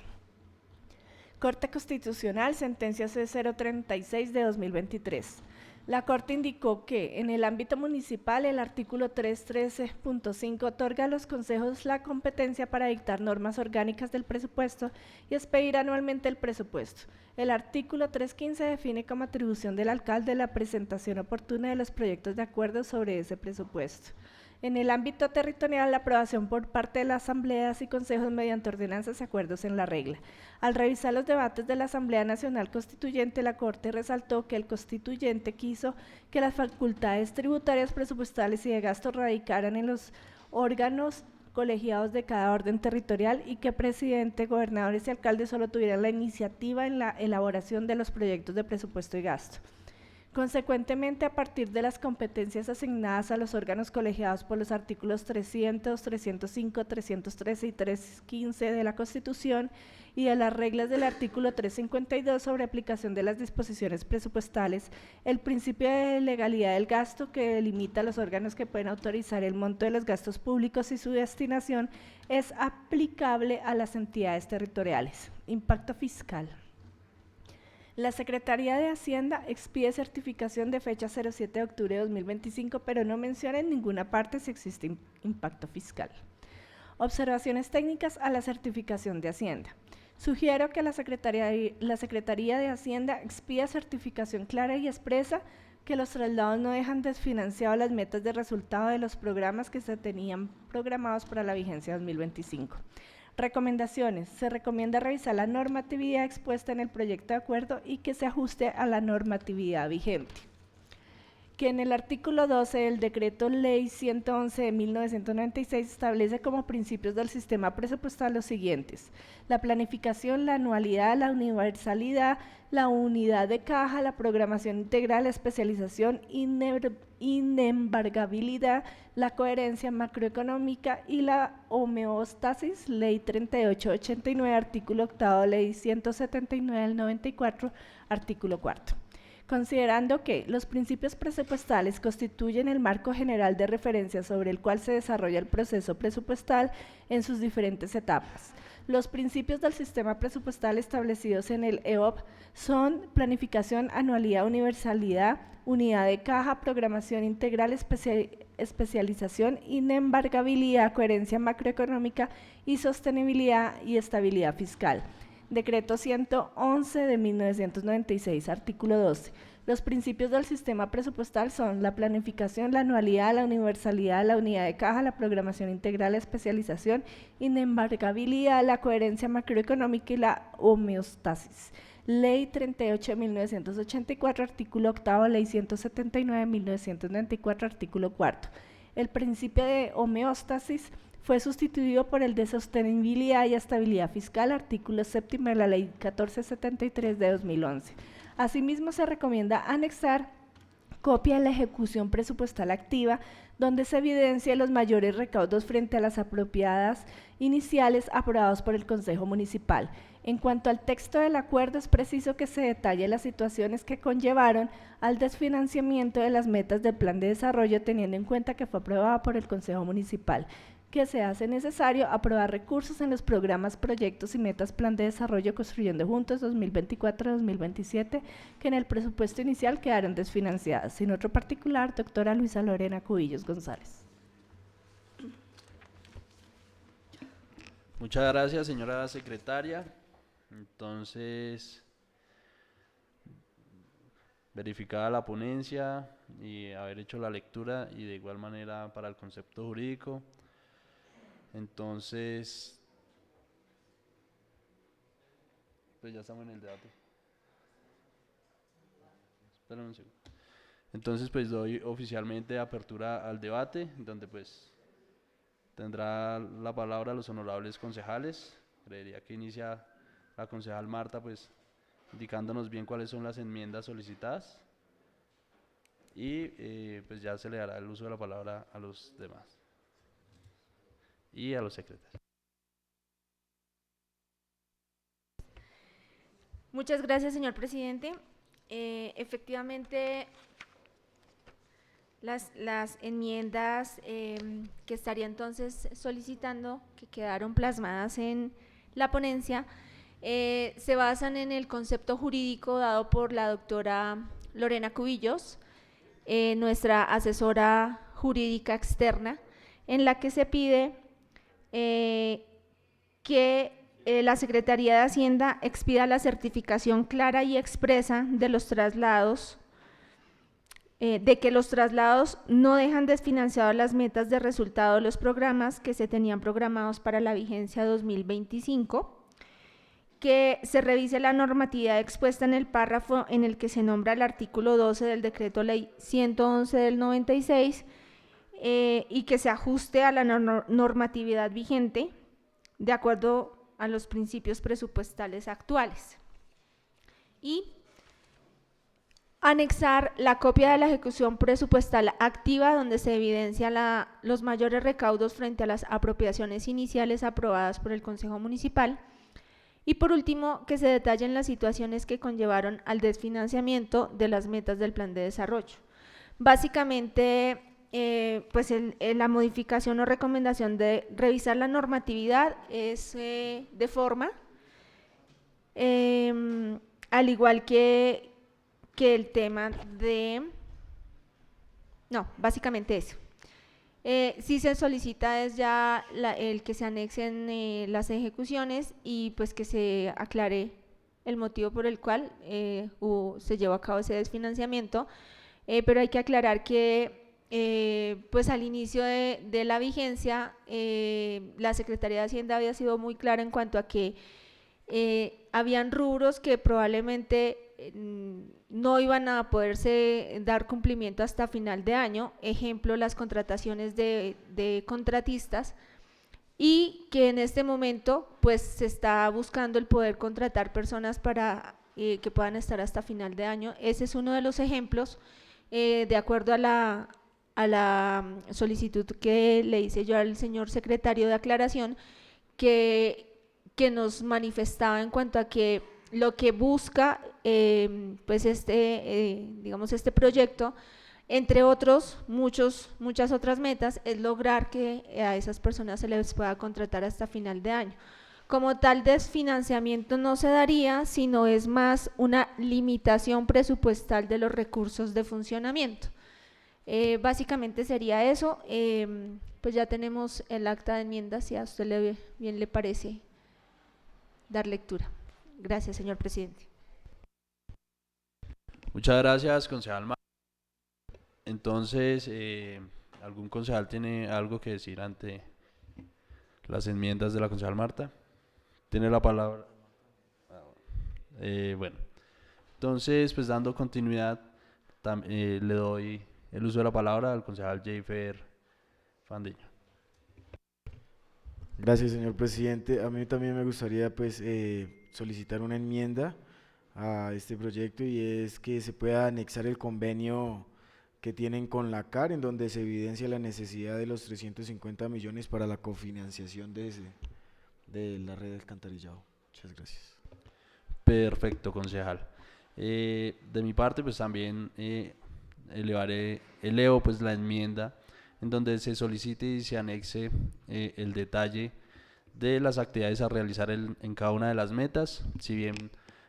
Corte Constitucional, sentencia C036 de 2023. La Corte indicó que en el ámbito municipal el artículo 313.5 otorga a los consejos la competencia para dictar normas orgánicas del presupuesto y expedir anualmente el presupuesto. El artículo 315 define como atribución del alcalde la presentación oportuna de los proyectos de acuerdo sobre ese presupuesto. En el ámbito territorial, la aprobación por parte de las asambleas y consejos mediante ordenanzas y acuerdos en la regla. Al revisar los debates de la Asamblea Nacional Constituyente, la Corte resaltó que el constituyente quiso que las facultades tributarias, presupuestales y de gasto radicaran en los órganos colegiados de cada orden territorial y que presidente, gobernadores y alcaldes solo tuvieran la iniciativa en la elaboración de los proyectos de presupuesto y gasto. Consecuentemente, a partir de las competencias asignadas a los órganos colegiados por los artículos 300, 305, 313 y 315 de la Constitución y de las reglas del artículo 352 sobre aplicación de las disposiciones presupuestales, el principio de legalidad del gasto, que delimita los órganos que pueden autorizar el monto de los gastos públicos y su destinación, es aplicable a las entidades territoriales. Impacto fiscal. La Secretaría de Hacienda expide certificación de fecha 07 de octubre de 2025, pero no menciona en ninguna parte si existe impacto fiscal. Observaciones técnicas a la certificación de Hacienda. Sugiero que la Secretaría de Hacienda expida certificación clara y expresa que los traslados no dejan desfinanciados las metas de resultado de los programas que se tenían programados para la vigencia 2025. Recomendaciones. Se recomienda revisar la normatividad expuesta en el proyecto de acuerdo y que se ajuste a la normatividad vigente. Que en el artículo 12 del Decreto Ley 111 de 1996 establece como principios del sistema presupuestal los siguientes: la planificación, la anualidad, la universalidad, la unidad de caja, la programación integral, la especialización, inembargabilidad, la coherencia macroeconómica y la homeostasis. Ley 3889, artículo 8, Ley 179 del 94, artículo 4. Considerando que los principios presupuestales constituyen el marco general de referencia sobre el cual se desarrolla el proceso presupuestal en sus diferentes etapas. Los principios del sistema presupuestal establecidos en el EOP son planificación, anualidad, universalidad, unidad de caja, programación integral, especialización, inembargabilidad, coherencia macroeconómica y sostenibilidad y estabilidad fiscal. Decreto 111 de 1996, artículo 12. Los principios del sistema presupuestal son la planificación, la anualidad, la universalidad, la unidad de caja, la programación integral, la especialización, inembargabilidad, la coherencia macroeconómica y la homeostasis. Ley 38 de 1984, artículo 8, Ley 179 de 1994, artículo 4. El principio de homeostasis fue sustituido por el de sostenibilidad y estabilidad fiscal, artículo 7 de la Ley 1473 de 2011. Asimismo, se recomienda anexar copia de la ejecución presupuestal activa, donde se evidencia los mayores recaudos frente a las apropiadas iniciales aprobados por el Consejo Municipal. En cuanto al texto del acuerdo, es preciso que se detalle las situaciones que conllevaron al desfinanciamiento de las metas del Plan de Desarrollo, teniendo en cuenta que fue aprobada por el Consejo Municipal, que se hace necesario aprobar recursos en los programas, proyectos y metas Plan de Desarrollo Construyendo Juntos 2024-2027, que en el presupuesto inicial quedaron desfinanciadas. Sin otro particular, doctora Luisa Lorena Cubillos González. Muchas gracias, señora secretaria. Entonces, verificada la ponencia y haber hecho la lectura y de igual manera para el concepto jurídico, entonces, pues ya estamos en el debate. Espera un segundo. Entonces, pues doy oficialmente apertura al debate, donde pues tendrá la palabra los honorables concejales. Creería que inicia la concejal Marta, pues indicándonos bien cuáles son las enmiendas solicitadas y pues ya se le dará el uso de la palabra a los demás y a los secretarios. Muchas gracias, señor presidente. Efectivamente, las enmiendas que estaría entonces solicitando, que quedaron plasmadas en la ponencia, se basan en el concepto jurídico dado por la doctora Lorena Cubillos, nuestra asesora jurídica externa, en la que se pide que la Secretaría de Hacienda expida la certificación clara y expresa de los traslados, de que los traslados no dejan desfinanciadas las metas de resultado de los programas que se tenían programados para la vigencia 2025, que se revise la normatividad expuesta en el párrafo en el que se nombra el artículo 12 del Decreto Ley 111 del 96 y que se ajuste a la normatividad vigente de acuerdo a los principios presupuestales actuales. Y Anexar la copia de la ejecución presupuestal activa donde se evidencia los mayores recaudos frente a las apropiaciones iniciales aprobadas por el Consejo Municipal. Y por último, que se detallen las situaciones que conllevaron al desfinanciamiento de las metas del plan de desarrollo. Básicamente, pues la modificación o recomendación de revisar la normatividad es de forma, al igual que el tema de… No, básicamente eso. Sí se solicita es ya el que se anexen las ejecuciones y pues que se aclare el motivo por el cual se llevó a cabo ese desfinanciamiento, pero hay que aclarar que pues al inicio de la vigencia la Secretaría de Hacienda había sido muy clara en cuanto a que habían rubros que probablemente no iban a poderse dar cumplimiento hasta final de año, ejemplo las contrataciones de contratistas, y que en este momento pues se está buscando el poder contratar personas para que puedan estar hasta final de año. Ese es uno de los ejemplos, de acuerdo a la solicitud que le hice yo al señor secretario de aclaración, que nos manifestaba en cuanto a que lo que busca pues digamos este proyecto, entre otros muchas otras metas, es lograr que a esas personas se les pueda contratar hasta final de año. Como tal, desfinanciamiento no se daría, sino es más una limitación presupuestal de los recursos de funcionamiento. Básicamente sería eso. Pues ya tenemos el acta de enmiendas, si a usted bien le parece dar lectura. Gracias, señor presidente. Muchas gracias, concejal Marta. Entonces, ¿algún concejal tiene algo que decir ante las enmiendas de la concejal Marta? ¿Tiene la palabra? Bueno, entonces, pues dando continuidad, le doy el uso de la palabra al concejal Jayfer Fandiño. Gracias, señor presidente. A mí también me gustaría pues solicitar una enmienda a este proyecto, y es que se pueda anexar el convenio que tienen con la CAR, en donde se evidencia la necesidad de los 350 millones para la cofinanciación de la red de alcantarillado. Muchas gracias. Perfecto, concejal. De mi parte, pues también elevo pues la enmienda en donde se solicite y se anexe el detalle de las actividades a realizar en cada una de las metas. Si bien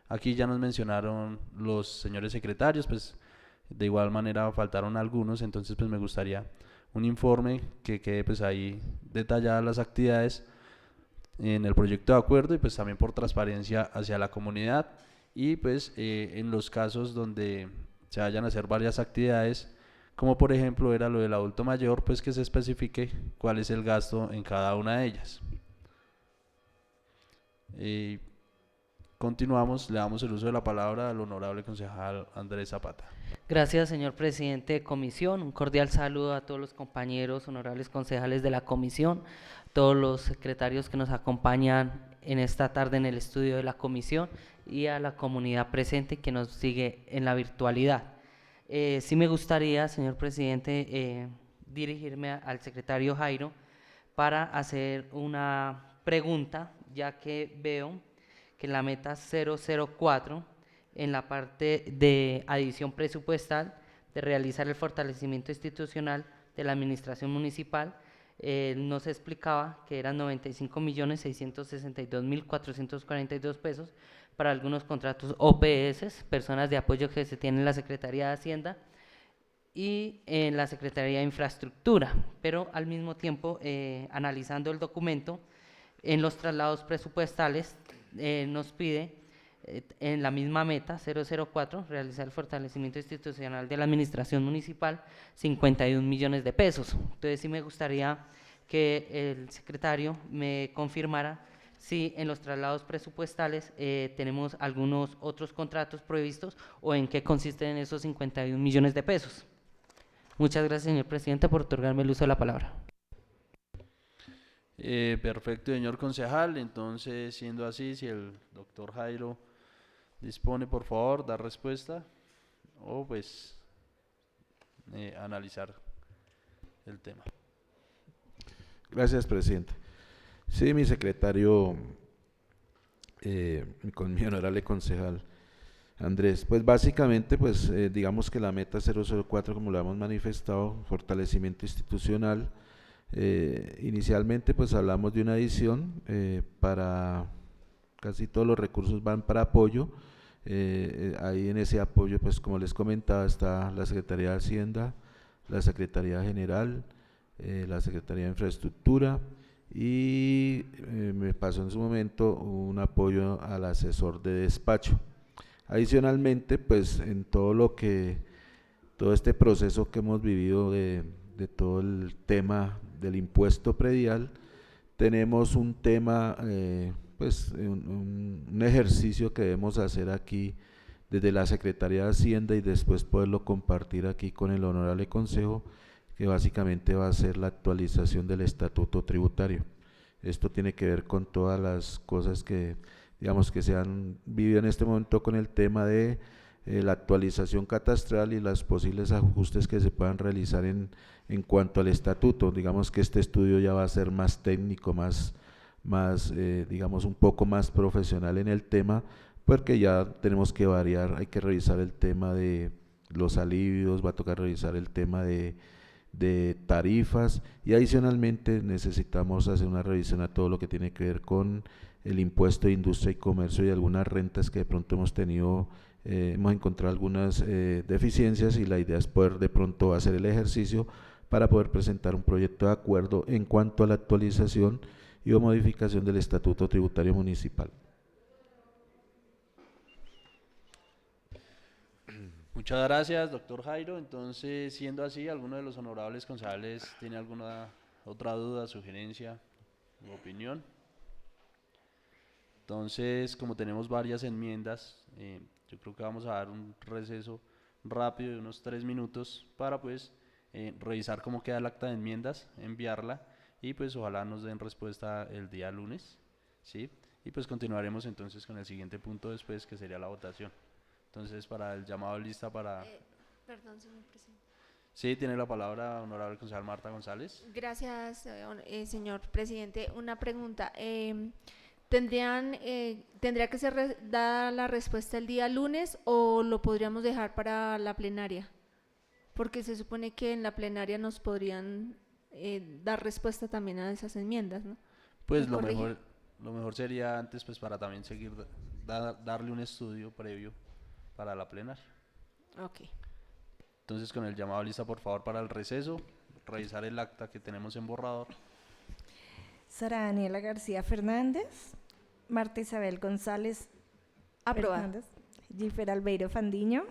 aquí ya nos mencionaron los señores secretarios, pues de igual manera faltaron algunos, entonces pues me gustaría un informe que quede pues ahí detalladas las actividades en el proyecto de acuerdo, y pues también por transparencia hacia la comunidad, y pues en los casos donde se vayan a hacer varias actividades, como por ejemplo era lo del adulto mayor, pues que se especifique cuál es el gasto en cada una de ellas. Continuamos, le damos el uso de la palabra al honorable concejal Andrés Zapata. Gracias, señor presidente de comisión. Un cordial saludo a todos los compañeros honorables concejales de la comisión, todos los secretarios que nos acompañan en esta tarde en el estudio de la comisión, y a la comunidad presente que nos sigue en la virtualidad. Sí me gustaría, señor presidente, dirigirme al secretario Jairo para hacer una pregunta, ya que veo que en la meta 004, en la parte de adición presupuestal de realizar el fortalecimiento institucional de la administración municipal, nos explicaba que eran 95.662.442 pesos para algunos contratos OPS, personas de apoyo que se tienen en la Secretaría de Hacienda y en la Secretaría de Infraestructura, pero al mismo tiempo, analizando el documento, en los traslados presupuestales nos pide en la misma meta 004 realizar el fortalecimiento institucional de la administración municipal 51 millones de pesos. Entonces sí me gustaría que el secretario me confirmara si en los traslados presupuestales tenemos algunos otros contratos previstos o en qué consisten esos 51 millones de pesos. Muchas gracias, señor presidente, por otorgarme el uso de la palabra. Perfecto, señor concejal. Entonces, siendo así, si el doctor Jairo dispone, por favor, dar respuesta o pues analizar el tema. Gracias, presidente. Sí, mi secretario, con mi honorable concejal Andrés, pues básicamente, pues digamos que la meta 004, como lo hemos manifestado, fortalecimiento institucional, inicialmente pues hablamos de una adición para, casi todos los recursos van para apoyo, ahí en ese apoyo, pues como les comentaba, está la Secretaría de Hacienda, la Secretaría General, la Secretaría de Infraestructura, y me pasó en su momento un apoyo al asesor de despacho. Adicionalmente, pues en todo este proceso que hemos vivido de todo el tema del impuesto predial, tenemos un tema, pues un ejercicio que debemos hacer aquí desde la Secretaría de Hacienda y después poderlo compartir aquí con el Honorable Consejo, que básicamente va a ser la actualización del estatuto tributario. Esto tiene que ver con todas las cosas que, digamos, que se han vivido en este momento con el tema de la actualización catastral y los posibles ajustes que se puedan realizar en cuanto al estatuto. Digamos que este estudio ya va a ser más técnico, más digamos, un poco más profesional en el tema, porque ya tenemos que variar, hay que revisar el tema de los alivios, va a tocar revisar el tema de tarifas, y adicionalmente necesitamos hacer una revisión a todo lo que tiene que ver con el impuesto de industria y comercio y algunas rentas que de pronto hemos tenido, hemos encontrado algunas deficiencias, y la idea es poder de pronto hacer el ejercicio para poder presentar un proyecto de acuerdo en cuanto a la actualización y o modificación del estatuto tributario municipal. Muchas gracias, doctor Jairo. Entonces, siendo así, ¿alguno de los honorables concejales tiene alguna otra duda, sugerencia u opinión? Entonces, como tenemos varias enmiendas, yo creo que vamos a dar un receso rápido de unos 3 minutos para pues revisar cómo queda el acta de enmiendas, enviarla, y pues ojalá nos den respuesta el día lunes, ¿sí? Y pues continuaremos entonces con el siguiente punto después, que sería la votación. Entonces, para el llamado a lista para... Perdón, señor presidente. Sí, tiene la palabra honorable concejal Marta González. Gracias, señor presidente. Una pregunta. ¿Tendría que ser dada la respuesta el día lunes o lo podríamos dejar para la plenaria? Porque se supone que en la plenaria nos podrían dar respuesta también a esas enmiendas, ¿no? Pues lo mejor sería antes, pues para también seguir, darle un estudio previo para la plenaria. Ok. Entonces, con el llamado a lista, por favor, para el receso, revisar el acta que tenemos en borrador. Sara Daniela García Fernández, Marta Isabel González Aprobado. Fernández, Gifer Albeiro Fandiño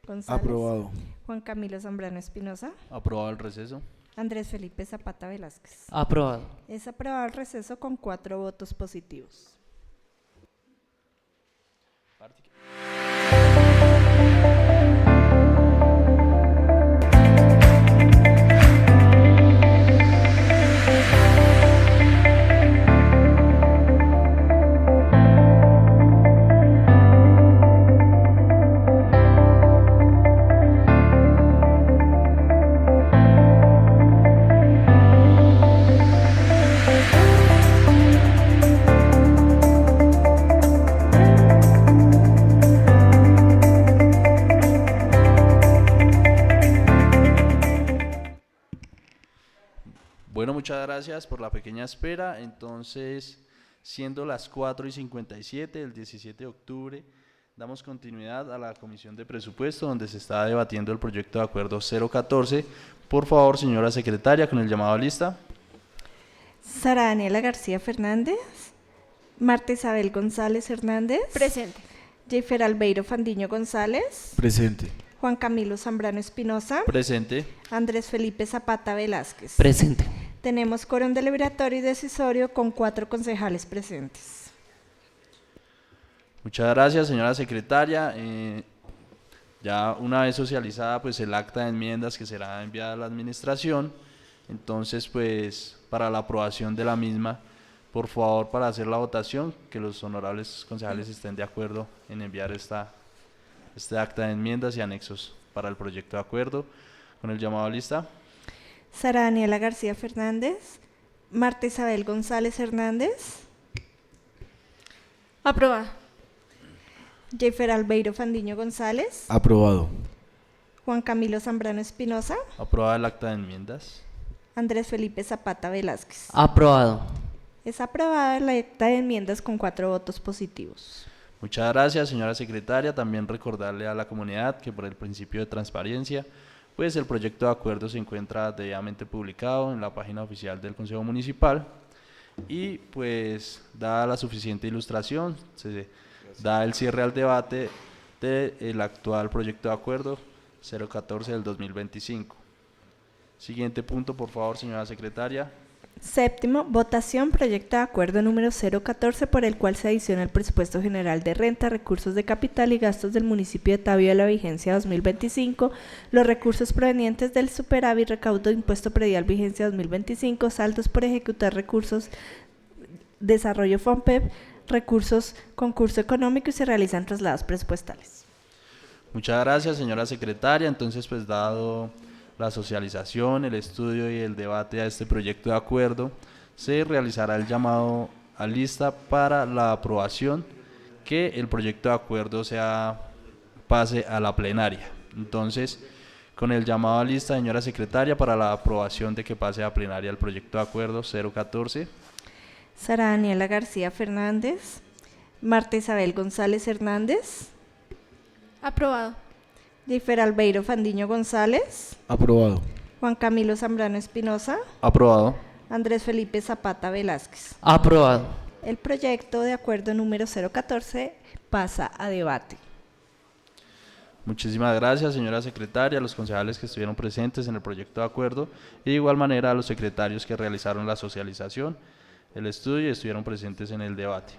González, Aprobado. Juan Camilo Zambrano Espinosa, Aprobado el receso. Andrés Felipe Zapata Velázquez. Aprobado. Es aprobado el receso con 4 votos positivos. Bueno, muchas gracias por la pequeña espera. Entonces, siendo las 4:57 del 17 de octubre, damos continuidad a la Comisión de Presupuesto, donde se está debatiendo el proyecto de acuerdo 014. Por favor, señora secretaria, con el llamado a lista. Sara Daniela García Fernández, Marta Isabel González Hernández. Presente. Gifer Albeiro Fandiño González. Presente. Juan Camilo Zambrano Espinosa. Presente. Andrés Felipe Zapata Velázquez. Presente. Tenemos quórum deliberatorio y decisorio con 4 concejales presentes. Muchas gracias, señora secretaria. Ya una vez socializada pues el acta de enmiendas, que será enviada a la administración, entonces pues para la aprobación de la misma, por favor, para hacer la votación, que los honorables concejales estén de acuerdo en enviar esta este acta de enmiendas y anexos para el proyecto de acuerdo. Con el llamado a lista. Sara Daniela García Fernández. Marta Isabel González Hernández. Aprobado. Jeffer Albeiro Fandiño González. Aprobado. Juan Camilo Zambrano Espinosa. Aprobada el acta de enmiendas. Andrés Felipe Zapata Velázquez. Aprobado. Es aprobada la acta de enmiendas con 4 votos positivos. Muchas gracias, señora secretaria. También recordarle a la comunidad que por el principio de transparencia, pues el proyecto de acuerdo se encuentra debidamente publicado en la página oficial del Consejo Municipal y pues dada la suficiente ilustración, se da el cierre al debate del actual proyecto de acuerdo 014 del 2025. Siguiente punto, por favor, señora secretaria. Séptimo, votación proyecto de acuerdo número 014 por el cual se adiciona el presupuesto general de renta, recursos de capital y gastos del municipio de Tabio a la vigencia 2025, los recursos provenientes del superávit, recaudo de impuesto predial vigencia 2025, saldos por ejecutar recursos, desarrollo FOMPEP, recursos concurso económico y se realizan traslados presupuestales. Muchas gracias, señora secretaria. Entonces, pues dado la socialización, el estudio y el debate a este proyecto de acuerdo, se realizará el llamado a lista para la aprobación, que el proyecto de acuerdo pase a la plenaria. Entonces, con el llamado a lista, señora secretaria, para la aprobación de que pase a plenaria el proyecto de acuerdo 014. Sara Daniela García Fernández. Marta Isabel González Hernández. Aprobado. Jeffer Albeiro Fandiño González. Aprobado. Juan Camilo Zambrano Espinosa. Aprobado. Andrés Felipe Zapata Velázquez. Aprobado. El proyecto de acuerdo número 014 pasa a debate. Muchísimas gracias, señora secretaria, a los concejales que estuvieron presentes en el proyecto de acuerdo y de igual manera a los secretarios que realizaron la socialización, el estudio y estuvieron presentes en el debate.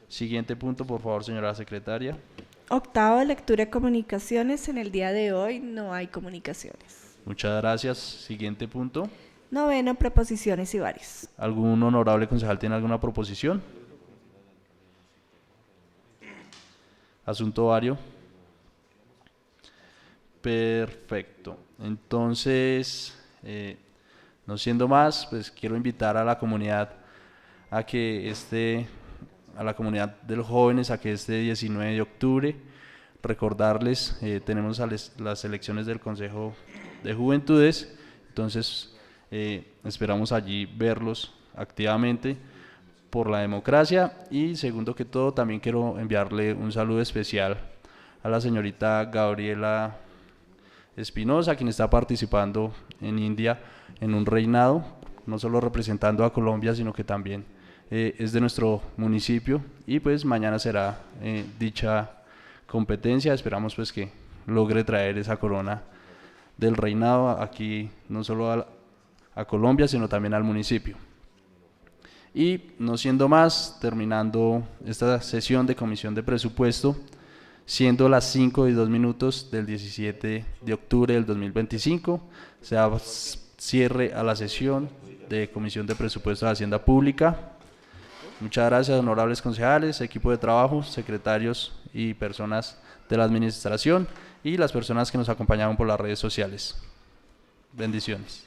Siguiente punto, por favor, señora secretaria. Octavo, lectura de comunicaciones. En el día de hoy no hay comunicaciones. Muchas gracias. Siguiente punto. Noveno, proposiciones y varios. ¿Algún honorable concejal tiene alguna proposición? Asunto vario. Perfecto. Entonces, no siendo más, pues quiero invitar a la comunidad a que a la comunidad de los jóvenes a que este 19 de octubre, recordarles, tenemos las elecciones del Consejo de Juventudes, entonces esperamos allí verlos activamente por la democracia y segundo que todo también quiero enviarle un saludo especial a la señorita Gabriela Espinosa, quien está participando en India en un reinado, no solo representando a Colombia, sino que también es de nuestro municipio y pues mañana será dicha competencia. Esperamos pues que logre traer esa corona del reinado aquí, no solo a Colombia, sino también al municipio. Y no siendo más, terminando esta sesión de comisión de presupuesto, siendo las 5:02 del 17 de octubre del 2025, se da cierre a la sesión de comisión de presupuesto de Hacienda Pública. Muchas gracias, honorables concejales, equipo de trabajo, secretarios y personas de la administración y las personas que nos acompañaron por las redes sociales. Bendiciones.